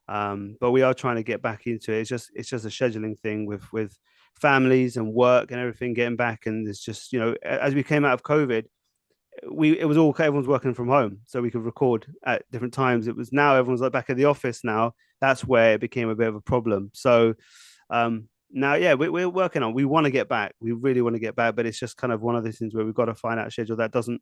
But we are trying to get back into it. It's just a scheduling thing with families and work and everything getting back. And it's just as we came out of COVID, everyone's working from home, so we could record at different times. It was now everyone's back at the office now. That's where it became a bit of a problem. So now, we're working on. We want to get back. We really want to get back, but it's just kind of one of those things where we've got to find out a schedule that doesn't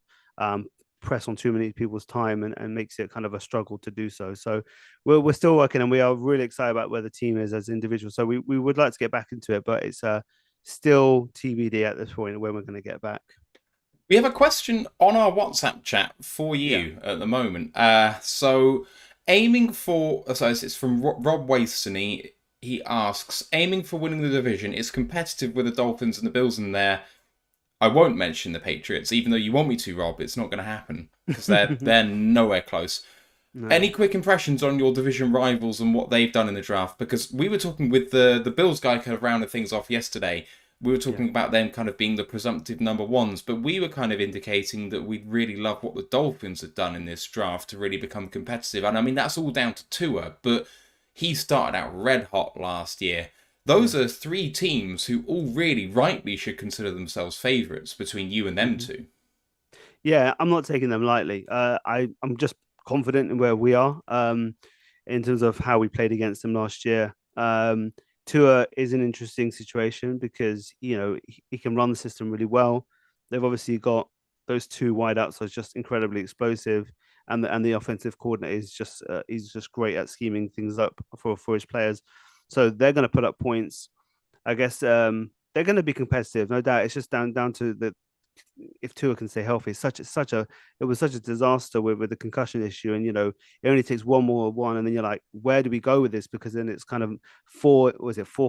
press on too many people's time and makes it kind of a struggle to do so. So we're still working, and we are really excited about where the team is as individuals. So we would like to get back into it, but it's still TBD at this point when we're going to get back. We have a question on our WhatsApp chat for you at the moment. It's from Rob Waston. He asks, aiming for winning the division, it's competitive with the Dolphins and the Bills in there. I won't mention the Patriots, even though you want me to, Rob. It's not going to happen because they're nowhere close. No. Any quick impressions on your division rivals and what they've done in the draft? Because we were talking with the Bills guy kind of rounded things off yesterday. We were talking about them kind of being the presumptive number ones, but we were kind of indicating that we'd really love what the Dolphins had done in this draft to really become competitive. And I mean, that's all down to Tua, but he started out red hot last year. Those are three teams who all really rightly should consider themselves favourites between you and them two. Yeah, I'm not taking them lightly. I'm just confident in where we are in terms of how we played against them last year. Tua is an interesting situation because he can run the system really well. They've obviously got those two wideouts are just incredibly explosive, and the offensive coordinator is he's just great at scheming things up for his players. So they're going to put up points. I guess they're going to be competitive, no doubt. It's just down to if Tua can stay healthy. It was such a disaster with the concussion issue, and it only takes one, and then you're like, where do we go with this? Because then it's kind of four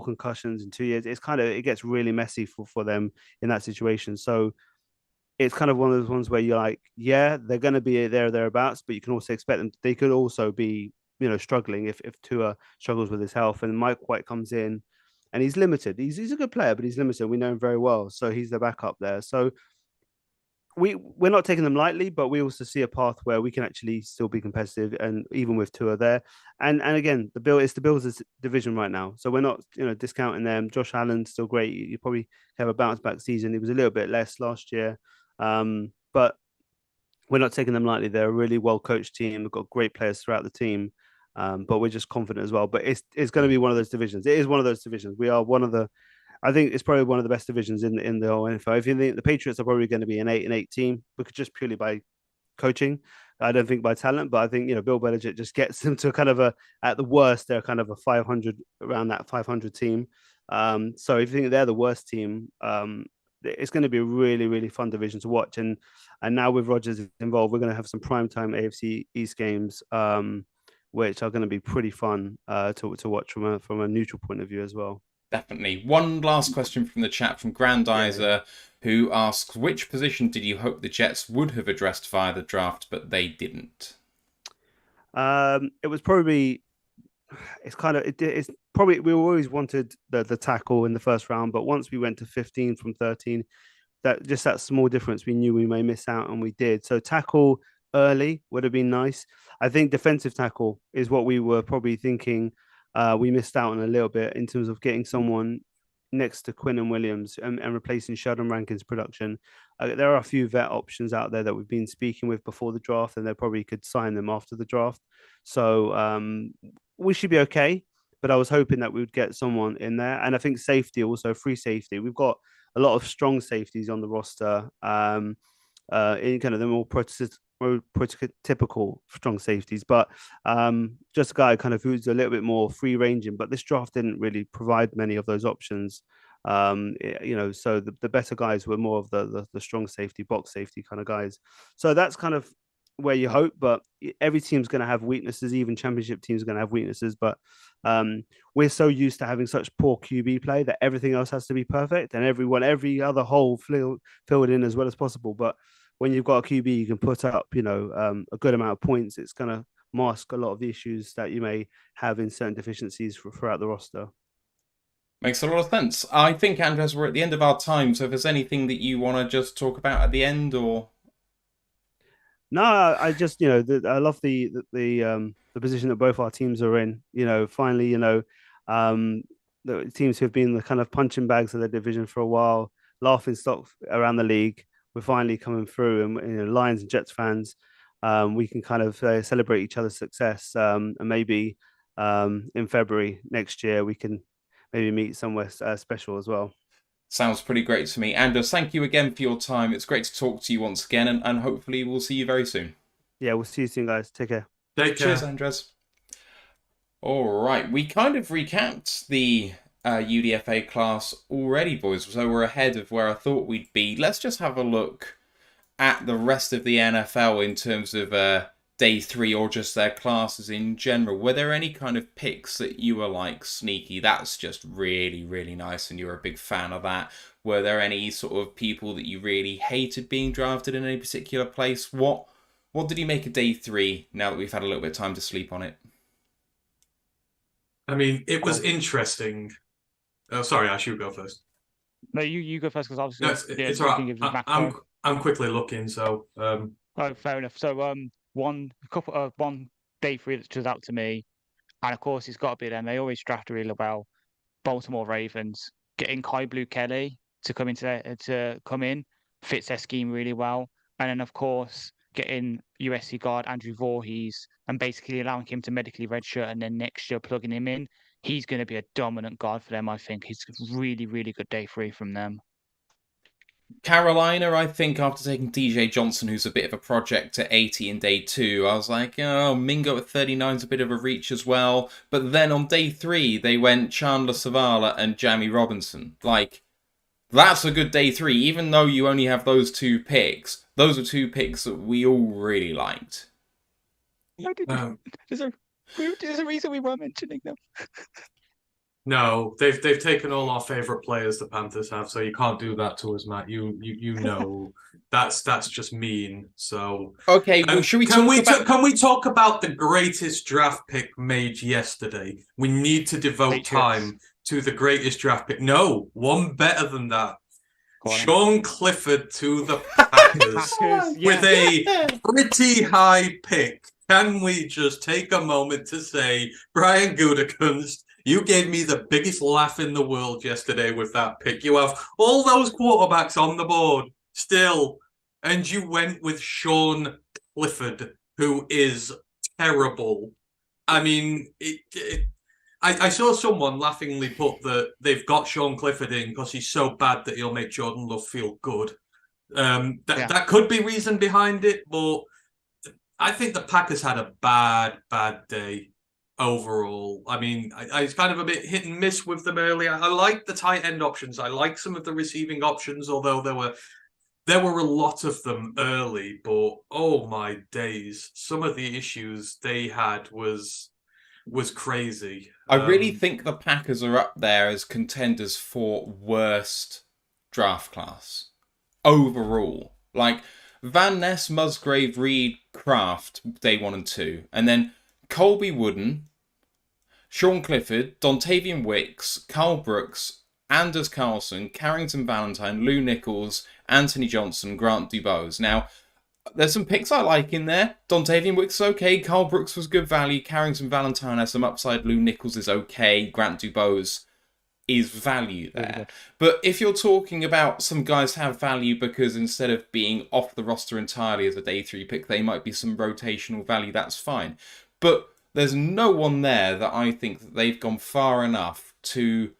concussions in 2 years. It gets really messy for them in that situation. So it's kind of one of those ones where you're like, yeah, they're going to be there or thereabouts, but you can also expect them. They could also be struggling if Tua struggles with his health. And Mike White comes in, and he's limited. He's a good player, but he's limited. We know him very well, so he's the backup there. So we're not taking them lightly, but we also see a path where we can actually still be competitive, and even with Tua there. And again, it's the Bills' division right now, so we're not discounting them. Josh Allen's still great. You probably have a bounce back season. It was a little bit less last year, but we're not taking them lightly. They're a really well coached team. We've got great players throughout the team, but we're just confident as well. But it's going to be one of those divisions. It is one of those divisions. We are one of the. I think it's probably one of the best divisions in the whole NFL. If you think the Patriots are probably going to be an 8-8 team, because just purely by coaching, I don't think by talent, but I think Bill Belichick just gets them to kind of at the worst, they're kind of a 500 around that 500 team. So if you think they're the worst team, it's going to be a really, really fun division to watch. And now with Rodgers involved, we're going to have some primetime AFC East games, which are going to be pretty fun to watch from a neutral point of view as well. Definitely. One last question from the chat from Grandizer, who asks, which position did you hope the Jets would have addressed via the draft, but they didn't? It was probably, it's probably, we always wanted the tackle in the first round, but once we went to 15 from 13, that small difference, we knew we may miss out, and we did. So tackle early would have been nice. I think defensive tackle is what we were probably thinking. We missed out on a little bit in terms of getting someone next to Quinnen Williams and replacing Sheldon Rankin's production. There are a few vet options out there that we've been speaking with before the draft, and they probably could sign them after the draft. So we should be okay. But I was hoping that we would get someone in there. And I think safety, also free safety. We've got a lot of strong safeties on the roster. In kind of the more prototypical strong safeties, but just a guy kind of who's a little bit more free ranging. But this draft didn't really provide many of those options. So the better guys were more of the strong safety, box safety kind of guys. So that's kind of where you hope, but every team's going to have weaknesses. Even championship teams are going to have weaknesses, but we're so used to having such poor QB play that everything else has to be perfect, and every other hole filled in as well as possible. But when you've got a QB, you can put up, a good amount of points. It's going to mask a lot of the issues that you may have in certain deficiencies throughout the roster. Makes a lot of sense. I think, Andres, we're at the end of our time. So if there's anything that you want to just talk about at the end, or... No, I just, I love the position that both our teams are in. Finally, the teams who have been the kind of punching bags of the division for a while, laughing stock around the league, we're finally coming through. And Lions and Jets fans, we can kind of celebrate each other's success. And maybe in February next year, we can maybe meet somewhere special as well. Sounds pretty great to me. Andres, thank you again for your time. It's great to talk to you once again, and hopefully we'll see you very soon. Yeah, we'll see you soon, guys. Take care. Cheers, Andres. All right, we kind of recapped the UDFA class already, boys, so we're ahead of where I thought we'd be. Let's just have a look at the rest of the NFL in terms of day 3 or just their classes in general. Were there any kind of picks that you were like, sneaky, that's just really, really nice, and you're a big fan of that? Were there any sort of people that you really hated being drafted in any particular place? What did you make of day 3 now that we've had a little bit of time to sleep on it? I mean, it was interesting. Oh, sorry, Ash, you go first. No, you go first, because obviously it's all right. I'm quickly looking, so... Oh, fair enough. So one day 3 that stood out to me, and of course it's got to be them. They always draft really well. Baltimore Ravens getting Kai Blue Kelly to come in fits their scheme really well, and then of course getting USC guard Andrew Voorhees and basically allowing him to medically redshirt, and then next year plugging him in. He's going to be a dominant guard for them. I think he's really, really good day 3 from them. Carolina, I think, after taking DJ Johnson, who's a bit of a project, at 80 in day 2, I was like, oh, Mingo at 39 is a bit of a reach as well. But then on day 3, they went Chandler Zavala and Jamie Robinson. Like, that's a good day 3, even though you only have those 2 picks. Those are 2 picks that we all really liked. There's a reason we weren't mentioning them. No, they've taken all our favorite players, the Panthers have, so you can't do that to us, Matt. You know that's just mean. So okay, well, should we can we talk about the greatest draft pick made yesterday? We need to devote time to the greatest draft pick. No, one better than that. Sean Clifford to the Packers with a pretty high pick. Can we just take a moment to say, Brian Gutekunst, you gave me the biggest laugh in the world yesterday with that pick. You have all those quarterbacks on the board still, and you went with Sean Clifford, who is terrible. I mean, I saw someone laughingly put that they've got Sean Clifford in because he's so bad that he'll make Jordan Love feel good. That could be reason behind it, but I think the Packers had a bad day. overall. I mean, I it's kind of a bit hit and miss with them early. I like the tight end options. I like some of the receiving options, although there were a lot of them early. But oh my days, some of the issues they had was crazy. I really think the Packers are up there as contenders for worst draft class overall. Like Van Ness, Musgrave, Reed, Kraft, day 1 and 2. And then Colby Wooden, Sean Clifford, Dontavian Wicks, Carl Brooks, Anders Carlson, Carrington Valentine, Lou Nichols, Anthony Johnson, Grant Dubose. Now, there's some picks I like in there. Dontavian Wicks is okay. Carl Brooks was good value. Carrington Valentine has some upside. Lou Nichols is okay. Grant Dubose is value there. But if you're talking about some guys have value because instead of being off the roster entirely as a day 3 pick, they might be some rotational value, that's fine. But there's no one there that I think that they've gone far enough to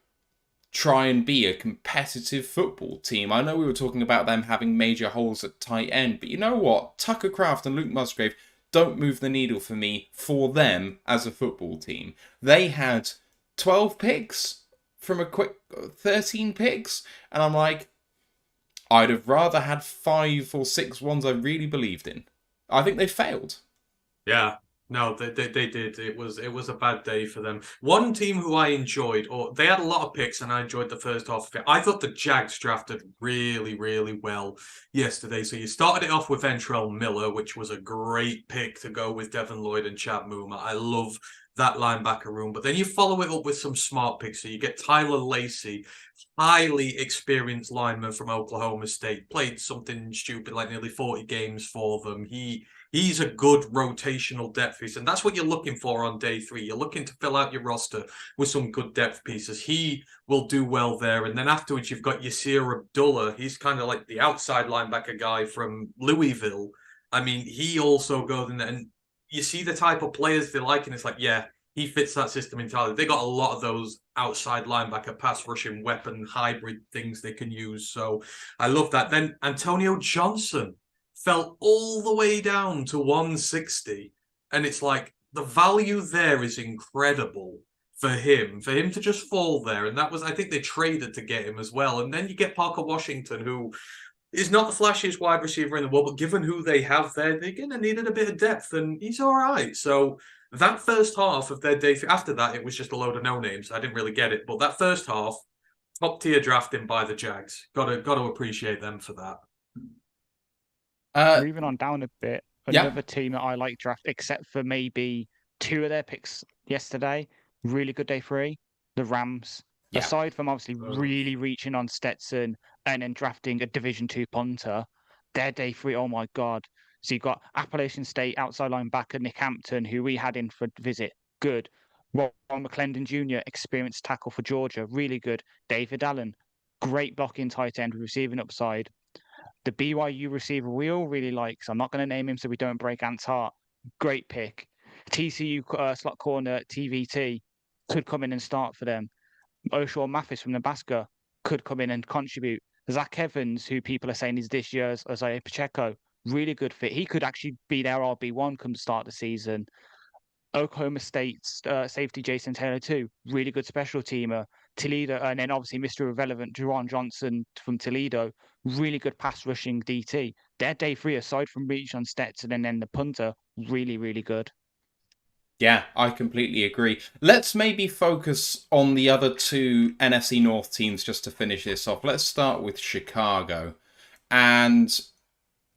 try and be a competitive football team. I know we were talking about them having major holes at tight end, but you know what? Tucker Kraft and Luke Musgrave don't move the needle for me for them as a football team. They had 12 picks from a quick 13 picks, and I'm like, I'd have rather had 5 or 6 ones I really believed in. I think they failed. Yeah. No, they did. It was a bad day for them. One team who I enjoyed, or they had a lot of picks, and I enjoyed the first half of it. I thought the Jags drafted really, really well yesterday. So you started it off with Ventrell Miller, which was a great pick to go with Devin Lloyd and Chad Muma. I love that linebacker room. But then you follow it up with some smart picks. So you get Tyler Lacey, highly experienced lineman from Oklahoma State, played something stupid like nearly 40 games for them. He's a good rotational depth piece, and that's what you're looking for on day 3. You're looking to fill out your roster with some good depth pieces. He will do well there. And then afterwards, you've got Yasir Abdullah. He's kind of like the outside linebacker guy from Louisville. I mean, he also goes in there, and you see the type of players they like, and it's like, yeah, he fits that system entirely. They got a lot of those outside linebacker, pass rushing, weapon, hybrid things they can use. So I love that. Then Antonio Johnson fell all the way down to 160. And it's like the value there is incredible for him to just fall there. And that was, I think they traded to get him as well. And then you get Parker Washington, who is not the flashiest wide receiver in the world, but given who they have there, they're going to need a bit of depth, and he's all right. So that first half of their day, after that, it was just a load of no-names. I didn't really get it. But that first half, top-tier drafting by the Jags. Got to appreciate them for that. Moving on down a bit, another team that I like draft, except for maybe 2 of their picks yesterday, really good day 3, the Rams. Yeah. Aside from obviously really reaching on Stetson and then drafting a Division 2 punter, their day 3, oh my God. So you've got Appalachian State outside linebacker Nick Hampton, who we had in for a visit, good. Ron McClendon Jr., experienced tackle for Georgia, really good. David Allen, great blocking tight end with receiving upside. The BYU receiver we all really like, so I'm not going to name him so we don't break Ant's heart. Great pick. TCU slot corner TVT could come in and start for them. Oshaw Mathis from Nebraska could come in and contribute. Zach Evans, who people are saying is this year's Isaiah Pacheco, really good fit. He could actually be their RB1 come start the season. Oklahoma State's safety Jason Taylor too, really good special teamer. Toledo, and then obviously Mr. Irrelevant, Juwan Johnson from Toledo, really good pass rushing DT. Their day 3, aside from reach on Stetson and then the punter, really, really good. Yeah, I completely agree. Let's maybe focus on the other 2 NFC North teams just to finish this off. Let's start with Chicago. And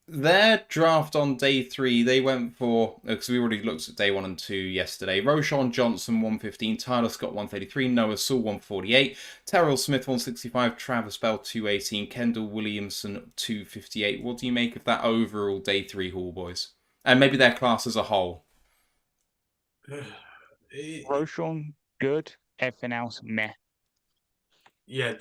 their draft on day 3, they went for, because we already looked at day 1 and 2 yesterday, Roschon Johnson 115, Tyler Scott 133, Noah Sewell 148, Terrell Smith 165, Travis Bell 218, Kendall Williamson 258. What do you make of that overall day 3 haul, boys? And maybe their class as a whole. Roschon, good. Everything else, meh. Yeah,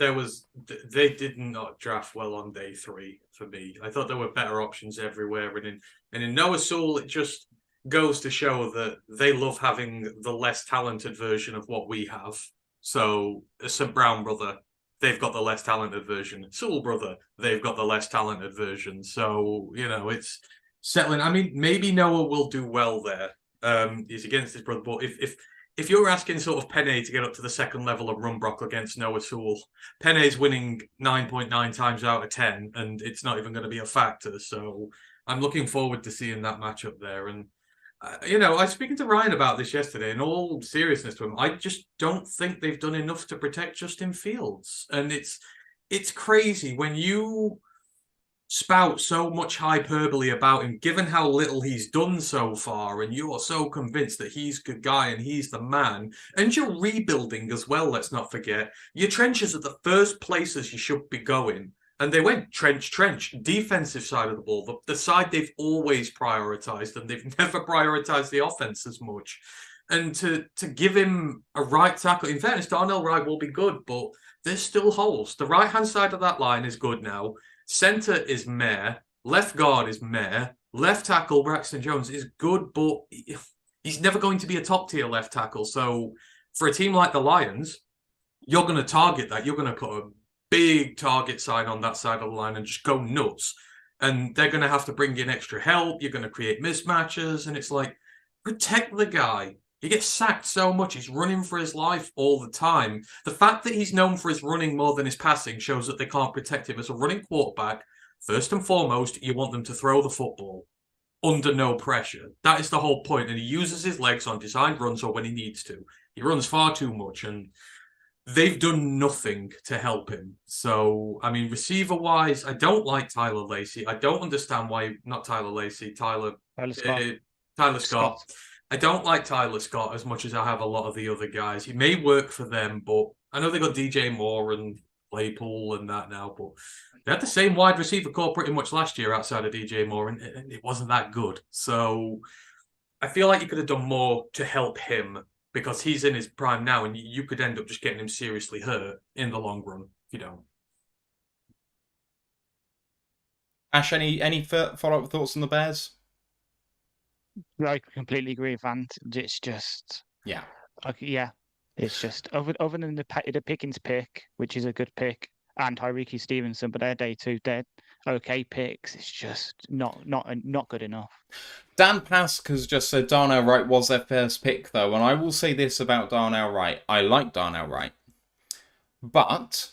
they did not draft well on day 3 for me. I thought there were better options everywhere. And in Noah Sewell, it just goes to show that they love having the less talented version of what we have. So, St. Brown brother, they've got the less talented version. Sewell brother, they've got the less talented version. So, it's settling. I mean, maybe Noah will do well there. He's against his brother, but if if you're asking sort of Penne to get up to the second level of run block against Noah Sewell, Penne's winning 9.9 times out of 10, and it's not even going to be a factor. So I'm looking forward to seeing that matchup there. And I was speaking to Ryan about this yesterday. In all seriousness to him, I just don't think they've done enough to protect Justin Fields, and it's crazy when you spout so much hyperbole about him, given how little he's done so far, and you are so convinced that he's a good guy and he's the man, and you're rebuilding as well, let's not forget. Your trenches are the first places you should be going. And they went trench, defensive side of the ball, the side they've always prioritized, and they've never prioritized the offense as much. And to give him a right tackle, in fairness, Darnell Wright will be good, but there's still holes. The right-hand side of that line is good now. Center is meh. Left guard is meh. Left tackle, Braxton Jones, is good, but he's never going to be a top-tier left tackle. So for a team like the Lions, you're going to target that. You're going to put a big target sign on that side of the line and just go nuts. And they're going to have to bring in extra help. You're going to create mismatches. And it's like, protect the guy. He gets sacked so much. He's running for his life all the time. The fact that he's known for his running more than his passing shows that they can't protect him as a running quarterback. First and foremost, you want them to throw the football under no pressure. That is the whole point. And he uses his legs on designed runs or when he needs to. He runs far too much, and they've done nothing to help him. So, I mean, receiver-wise, I don't like Tyler Lacey. I don't understand why, not Tyler Lacey, Tyler Scott. I don't like Tyler Scott as much as I have a lot of the other guys. He may work for them, but I know they got DJ Moore and Claypool and that now, but they had the same wide receiver core pretty much last year outside of DJ Moore, and it wasn't that good. So I feel like you could have done more to help him because he's in his prime now, and you could end up just getting him seriously hurt in the long run if you don't. Ash, any follow-up thoughts on the Bears? I completely agree with Ant. It's just it's just other than the Pickens pick, which is a good pick, and Tyreek Stevenson, but they're okay picks. It's just not good enough. Dan Pask has just said Darnell Wright was their first pick, though, and I will say this about Darnell Wright. I like Darnell Wright, but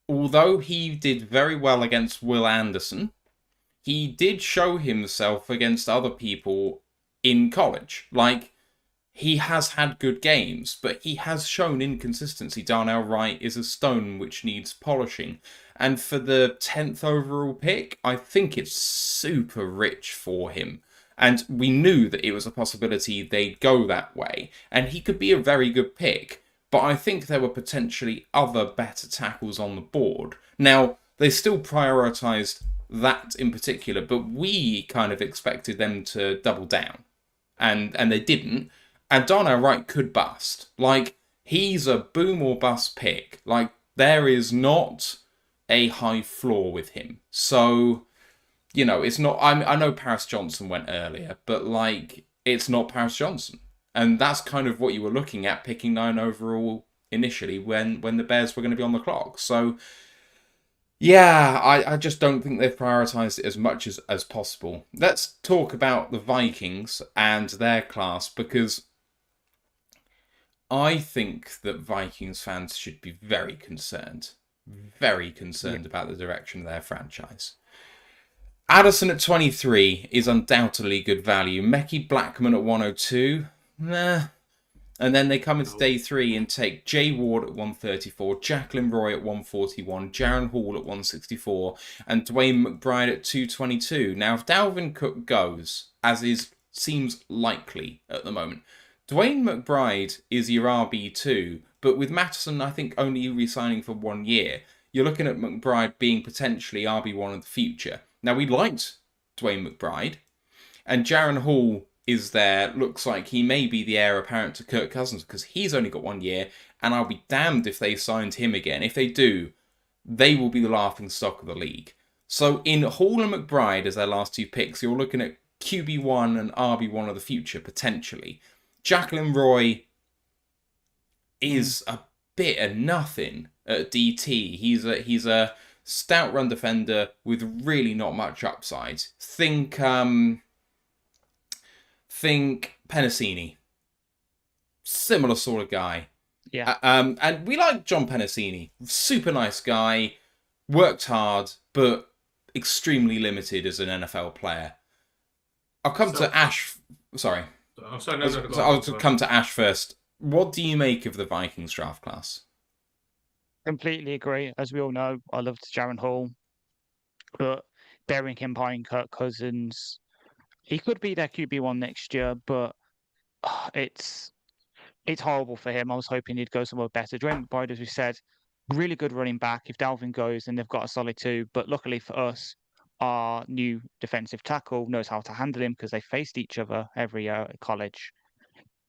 although he did very well against Will Anderson, he did show himself against other people in college. Like, he has had good games, but he has shown inconsistency. Darnell Wright is a stone which needs polishing. And for the 10th overall pick, I think it's super rich for him. And we knew that it was a possibility they'd go that way. And he could be a very good pick. But I think there were potentially other better tackles on the board. Now, they still prioritised that in particular, but we kind of expected them to double down, and they didn't. And Darnell Wright could bust. Like, he's a boom or bust pick. Like, there is not a high floor with him. So, it's not. I know Paris Johnson went earlier, but like, it's not Paris Johnson, and that's kind of what you were looking at picking 9 overall initially when the Bears were going to be on the clock. So. Yeah, I just don't think they've prioritised it as much as possible. Let's talk about the Vikings and their class, because I think that Vikings fans should be very concerned about the direction of their franchise. Addison at 23 is undoubtedly good value. Mekhi Blackman at 102, nah. And then they come into day 3 and take Jay Ward at 134, Jacqueline Roy at 141, Jaron Hall at 164, and Dwayne McBride at 222. Now, if Dalvin Cook goes, as seems likely at the moment, Dwayne McBride is your RB2, but with Mattison, I think, only re-signing for 1 year, you're looking at McBride being potentially RB1 of the future. Now, we liked Dwayne McBride, and Jaron Hall is there, looks like he may be the heir apparent to Kirk Cousins because he's only got 1 year, and I'll be damned if they signed him again. If they do, they will be the laughing stock of the league. So in Hall and McBride as their last 2 picks, you're looking at QB1 and RB1 of the future, potentially. Jacqueline Roy is a bit of nothing at DT. He's a stout run defender with really not much upside. Think Penasini. similar sort of guy. Yeah. And we like John Penasini. Super nice guy, worked hard, but extremely limited as an NFL player. I'll come to Ash. Sorry. I'm sorry, no, go I'll on. come to Ash first. What do you make of the Vikings draft class? Completely agree. As we all know, I loved Jaron Hall, but bearing him behind Kirk Cousins, he could be their QB1 next year, but it's horrible for him. I was hoping he'd go somewhere better. Dwayne McBride, as we said, really good running back. If Dalvin goes, then they've got a solid 2. But luckily for us, our new defensive tackle knows how to handle him because they faced each other every year at college.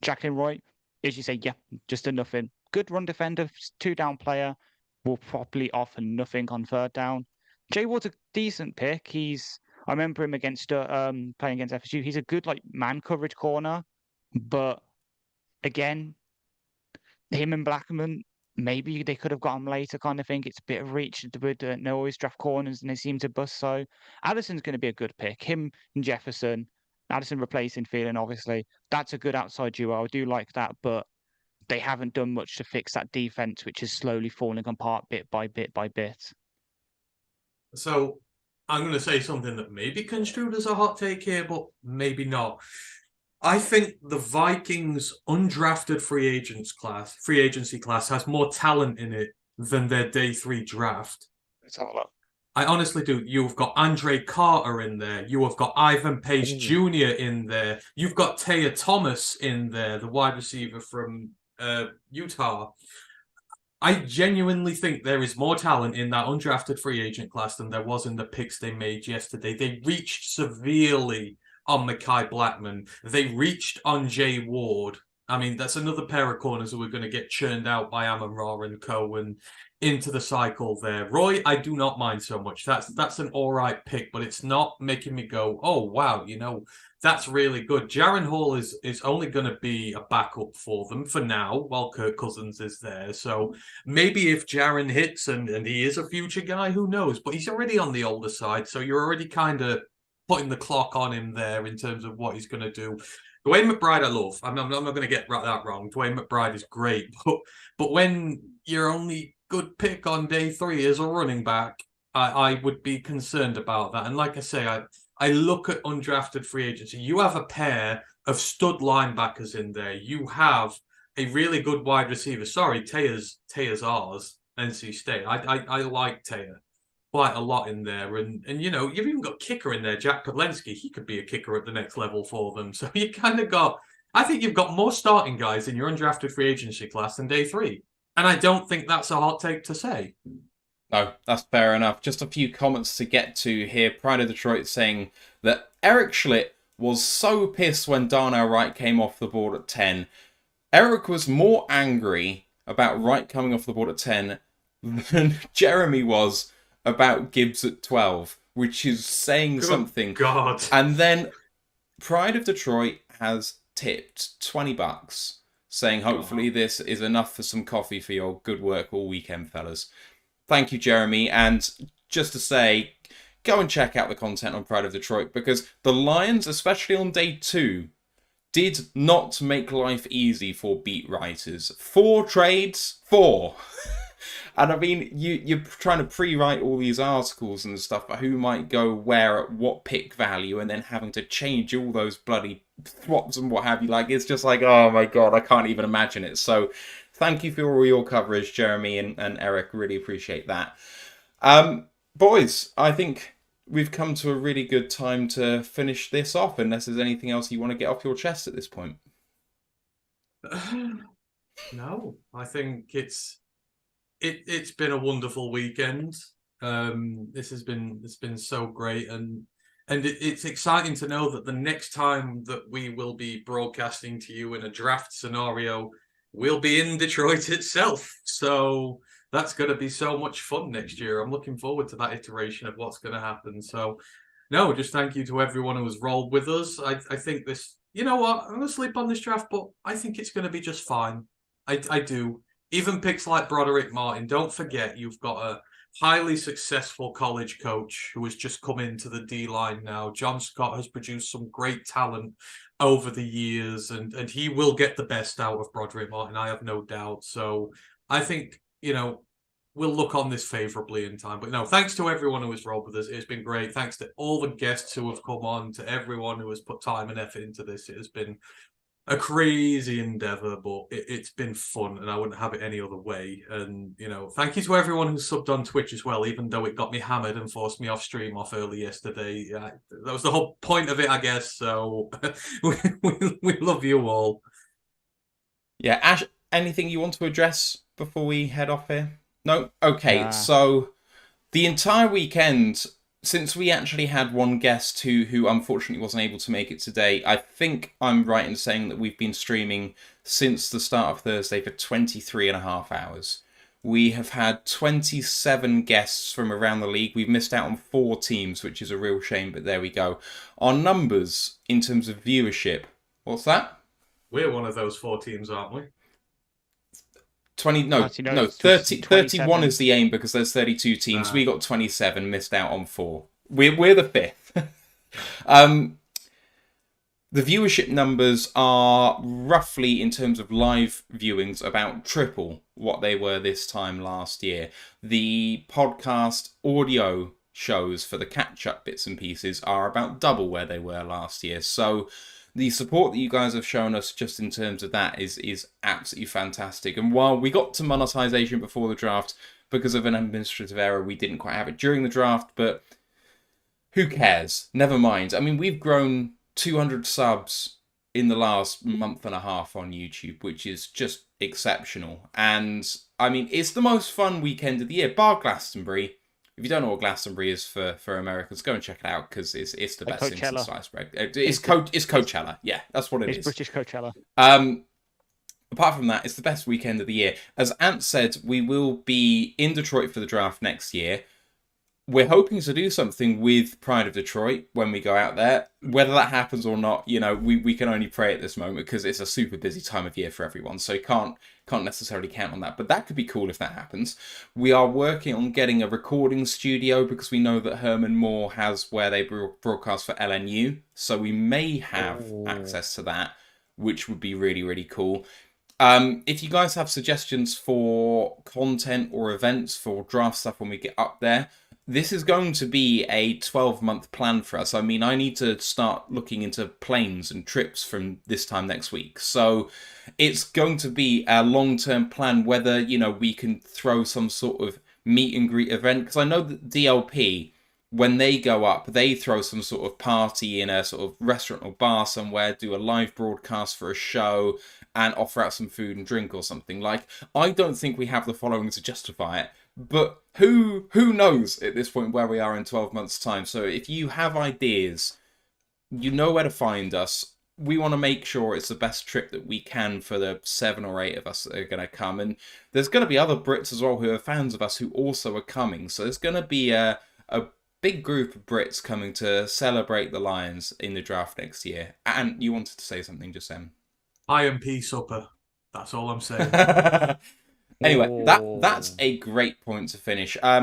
Jacqueline Roy, as you say, yeah, just a nothing. Good run defender, 2-down player, will probably offer nothing on 3rd down. Jay Ward's a decent pick. I remember him against playing against FSU. He's a good man coverage corner, but again, him and Blackman, maybe they could have got him later kind of thing. It's a bit of reach. They always draft corners and they seem to bust. So Addison's going to be a good pick. Him and Jefferson. Addison replacing Thielen, obviously. That's a good outside duo. I do like that, but they haven't done much to fix that defense, which is slowly falling apart bit by bit by bit. So I'm going to say something that may be construed as a hot take here, but maybe not. I think the Vikings' undrafted free agency class has more talent in it than their day 3 draft. It's all up. I honestly do. You've got Andre Carter in there. You have got Ivan Pace Jr. in there. You've got Taya Thomas in there, the wide receiver from Utah. I genuinely think there is more talent in that undrafted free agent class than there was in the picks they made yesterday. They reached severely on Mekhi Blackman. They reached on Jay Ward. I mean, that's another pair of corners that we're going to get churned out by Amon-Ra and Co. and into the cycle there. Roy, I do not mind so much. That's an all right pick, but it's not making me go, oh, wow, that's really good. Jaron Hall is only going to be a backup for them for now while Kirk Cousins is there. So maybe if Jaron hits and he is a future guy, who knows? But he's already on the older side, so you're already kind of putting the clock on him there in terms of what he's going to do. Dwayne McBride, I love. I'm not going to get that wrong. Dwayne McBride is great. But when your only good pick on day 3 is a running back, I would be concerned about that. And like I say, I look at undrafted free agency. You have a pair of stud linebackers in there. You have a really good wide receiver. Sorry, Taya's ours, NC State. I like Taya quite a lot in there. And you've even got kicker in there, Jack Podlensky. He could be a kicker at the next level for them. So you kind of got, I think you've got more starting guys in your undrafted free agency class than day 3. And I don't think that's a hot take to say. No, that's fair enough. Just a few comments to get to here. Pride of Detroit saying that Eric Schlitt was so pissed when Darnell Wright came off the board at 10. Eric was more angry about Wright coming off the board at 10 than Jeremy was about Gibbs at 12, which is saying something. God. And then Pride of Detroit has tipped $20, saying hopefully this is enough for some coffee for your good work all weekend, fellas. Thank you, Jeremy. And just to say, go and check out the content on Pride of Detroit, because the Lions, especially on day 2, did not make life easy for beat writers. 4 trades, 4. And I mean, you're trying to pre-write all these articles and stuff about who might go where at what pick value, and then having to change all those bloody swaps and what have you. Like, it's just like, oh my God, I can't even imagine it. So thank you for all your coverage, Jeremy and Eric. Really appreciate that. Boys, I think we've come to a really good time to finish this off, unless there's anything else you want to get off your chest at this point. No, I think it's been a wonderful weekend. It's been so great, and it's exciting to know that the next time that we will be broadcasting to you in a draft scenario, we'll be in Detroit itself. So that's going to be so much fun next year. I'm looking forward to that iteration of what's going to happen. So, no, just thank you to everyone who has rolled with us. I think this, you know what, I'm going to sleep on this draft, but I think it's going to be just fine. I do. Even picks like Broderick Martin, don't forget you've got a highly successful college coach who has just come into the D-line now. John Scott has produced some great talent over the years, and he will get the best out of Broderick Martin, I have no doubt. So I think, we'll look on this favorably in time. But no, thanks to everyone who has rolled with us. It's been great. Thanks to all the guests who have come on, to everyone who has put time and effort into this. It has been a crazy endeavor, but it's been fun, and I wouldn't have it any other way. And thank you to everyone who subbed on Twitch as well, even though it got me hammered and forced me off stream early yesterday. That was the whole point of it, I guess. So we love you all. Yeah, Ash, anything you want to address before we head off here? No? Okay, so the entire weekend, since we actually had one guest who unfortunately wasn't able to make it today, I think I'm right in saying that we've been streaming since the start of Thursday for 23 and a half hours. We have had 27 guests from around the league. We've missed out on 4 teams, which is a real shame, but there we go. Our numbers in terms of viewership, what's that? We're one of those 4 teams, aren't we? 31 is the aim because there's 32 teams. We got 27, missed out on 4. We're the 5th. The viewership numbers are roughly, in terms of live viewings, about triple what they were this time last year. The podcast audio shows for the catch-up bits and pieces are about double where they were last year. So the support that you guys have shown us just in terms of that is absolutely fantastic. And while we got to monetization before the draft, because of an administrative error, we didn't quite have it during the draft, but who cares? Never mind. I mean, we've grown 200 subs in the last month and a half on YouTube, which is just exceptional. And, I mean, it's the most fun weekend of the year, bar Glastonbury. If you don't know what Glastonbury is for Americans, go and check it out because it's the best thing since sliced bread. It's Coachella. Yeah, that's what it is. It's British Coachella. Apart from that, it's the best weekend of the year. As Ant said, we will be in Detroit for the draft next year. We're hoping to do something with Pride of Detroit when we go out there. Whether that happens or not, we can only pray at this moment because it's a super busy time of year for everyone. So you can't necessarily count on that. But that could be cool if that happens. We are working on getting a recording studio because we know that Herman Moore has where they broadcast for LNU. So we may have access to that, which would be really, really cool. If you guys have suggestions for content or events for draft stuff when we get up there, this is going to be a 12-month plan for us. I mean, I need to start looking into planes and trips from this time next week. So it's going to be a long-term plan whether, we can throw some sort of meet and greet event. Because I know that DLP, when they go up, they throw some sort of party in a sort of restaurant or bar somewhere, do a live broadcast for a show, and offer out some food and drink or something. Like, I don't think we have the following to justify it. But who knows at this point where we are in 12 months' time. So if you have ideas, you know where to find us. We want to make sure it's the best trip that we can for the 7 or 8 of us that are going to come. And there's going to be other Brits as well who are fans of us who also are coming. So there's going to be a big group of Brits coming to celebrate the Lions in the draft next year. And you wanted to say something just then. IMP supper. That's all I'm saying. Anyway, that's a great point to finish. I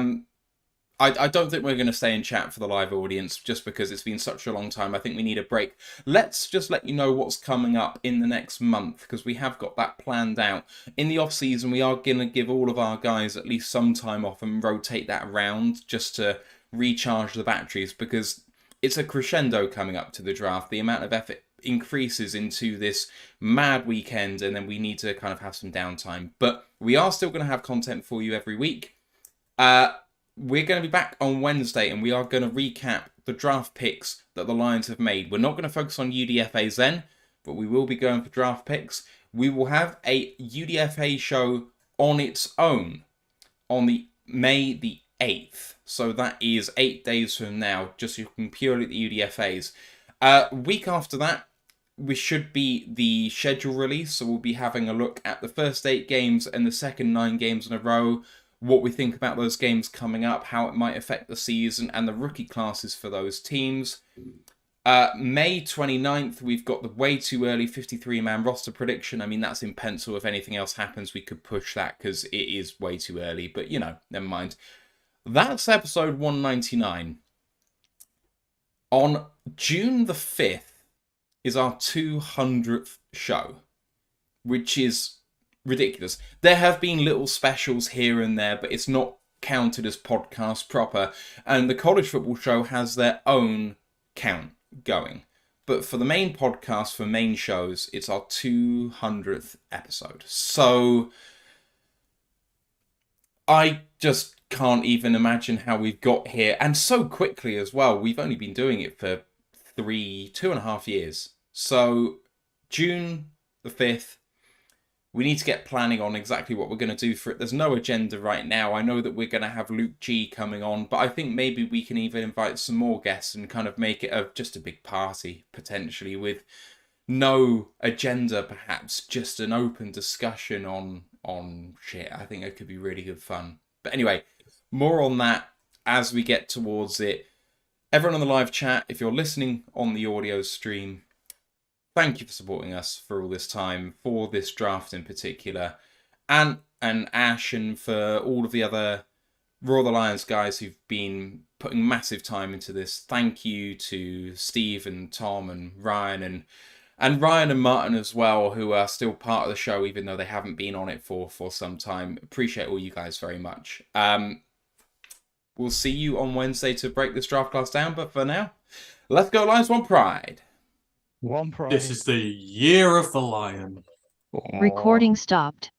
don't think we're going to stay in chat for the live audience just because it's been such a long time. I think we need a break. Let's just let you know what's coming up in the next month because we have got that planned out. In the off season, we are going to give all of our guys at least some time off and rotate that around just to recharge the batteries because it's a crescendo coming up to the draft. The amount of effort increases into this mad weekend and then we need to kind of have some downtime. But we are still going to have content for you every week. We're going to be back on Wednesday and we are going to recap the draft picks that the Lions have made. We're not going to focus on UDFAs then, but we will be going for draft picks. We will have a UDFA show on its own on the May the 8th. So that is 8 days from now, just looking purely at the UDFAs. Week after that, we should be the schedule release, so we'll be having a look at the first 8 games and the second 9 games in a row, what we think about those games coming up, how it might affect the season, and the rookie classes for those teams. May 29th, we've got the way too early 53-man roster prediction. I mean, that's in pencil. If anything else happens, we could push that because it is way too early, but, never mind. That's episode 199. On June the 5th is our 200th show, which is ridiculous. There have been little specials here and there, but it's not counted as podcast proper. And the College Football Show has their own count going. But for the main podcast, for main shows, it's our 200th episode. So I just can't even imagine how we've got here. And so quickly as well. We've only been doing it for 2.5 years. So June the 5th, we need to get planning on exactly what we're going to do for it. There's no agenda right now. I know that we're going to have Luke G coming on, but I think maybe we can even invite some more guests and kind of make it just a big party, potentially, with no agenda, perhaps, just an open discussion on shit. I think it could be really good fun. But anyway, more on that as we get towards it. Everyone on the live chat, if you're listening on the audio stream, thank you for supporting us for all this time, for this draft in particular, and Ash, and for all of the other Roar the Lions guys who've been putting massive time into this. Thank you to Steve and Tom and Ryan and Ryan and Martin as well, who are still part of the show, even though they haven't been on it for some time. Appreciate all you guys very much. We'll see you on Wednesday to break this draft class down, but for now, let's go Lions, one pride. One pride. This is the year of the lion. Recording stopped.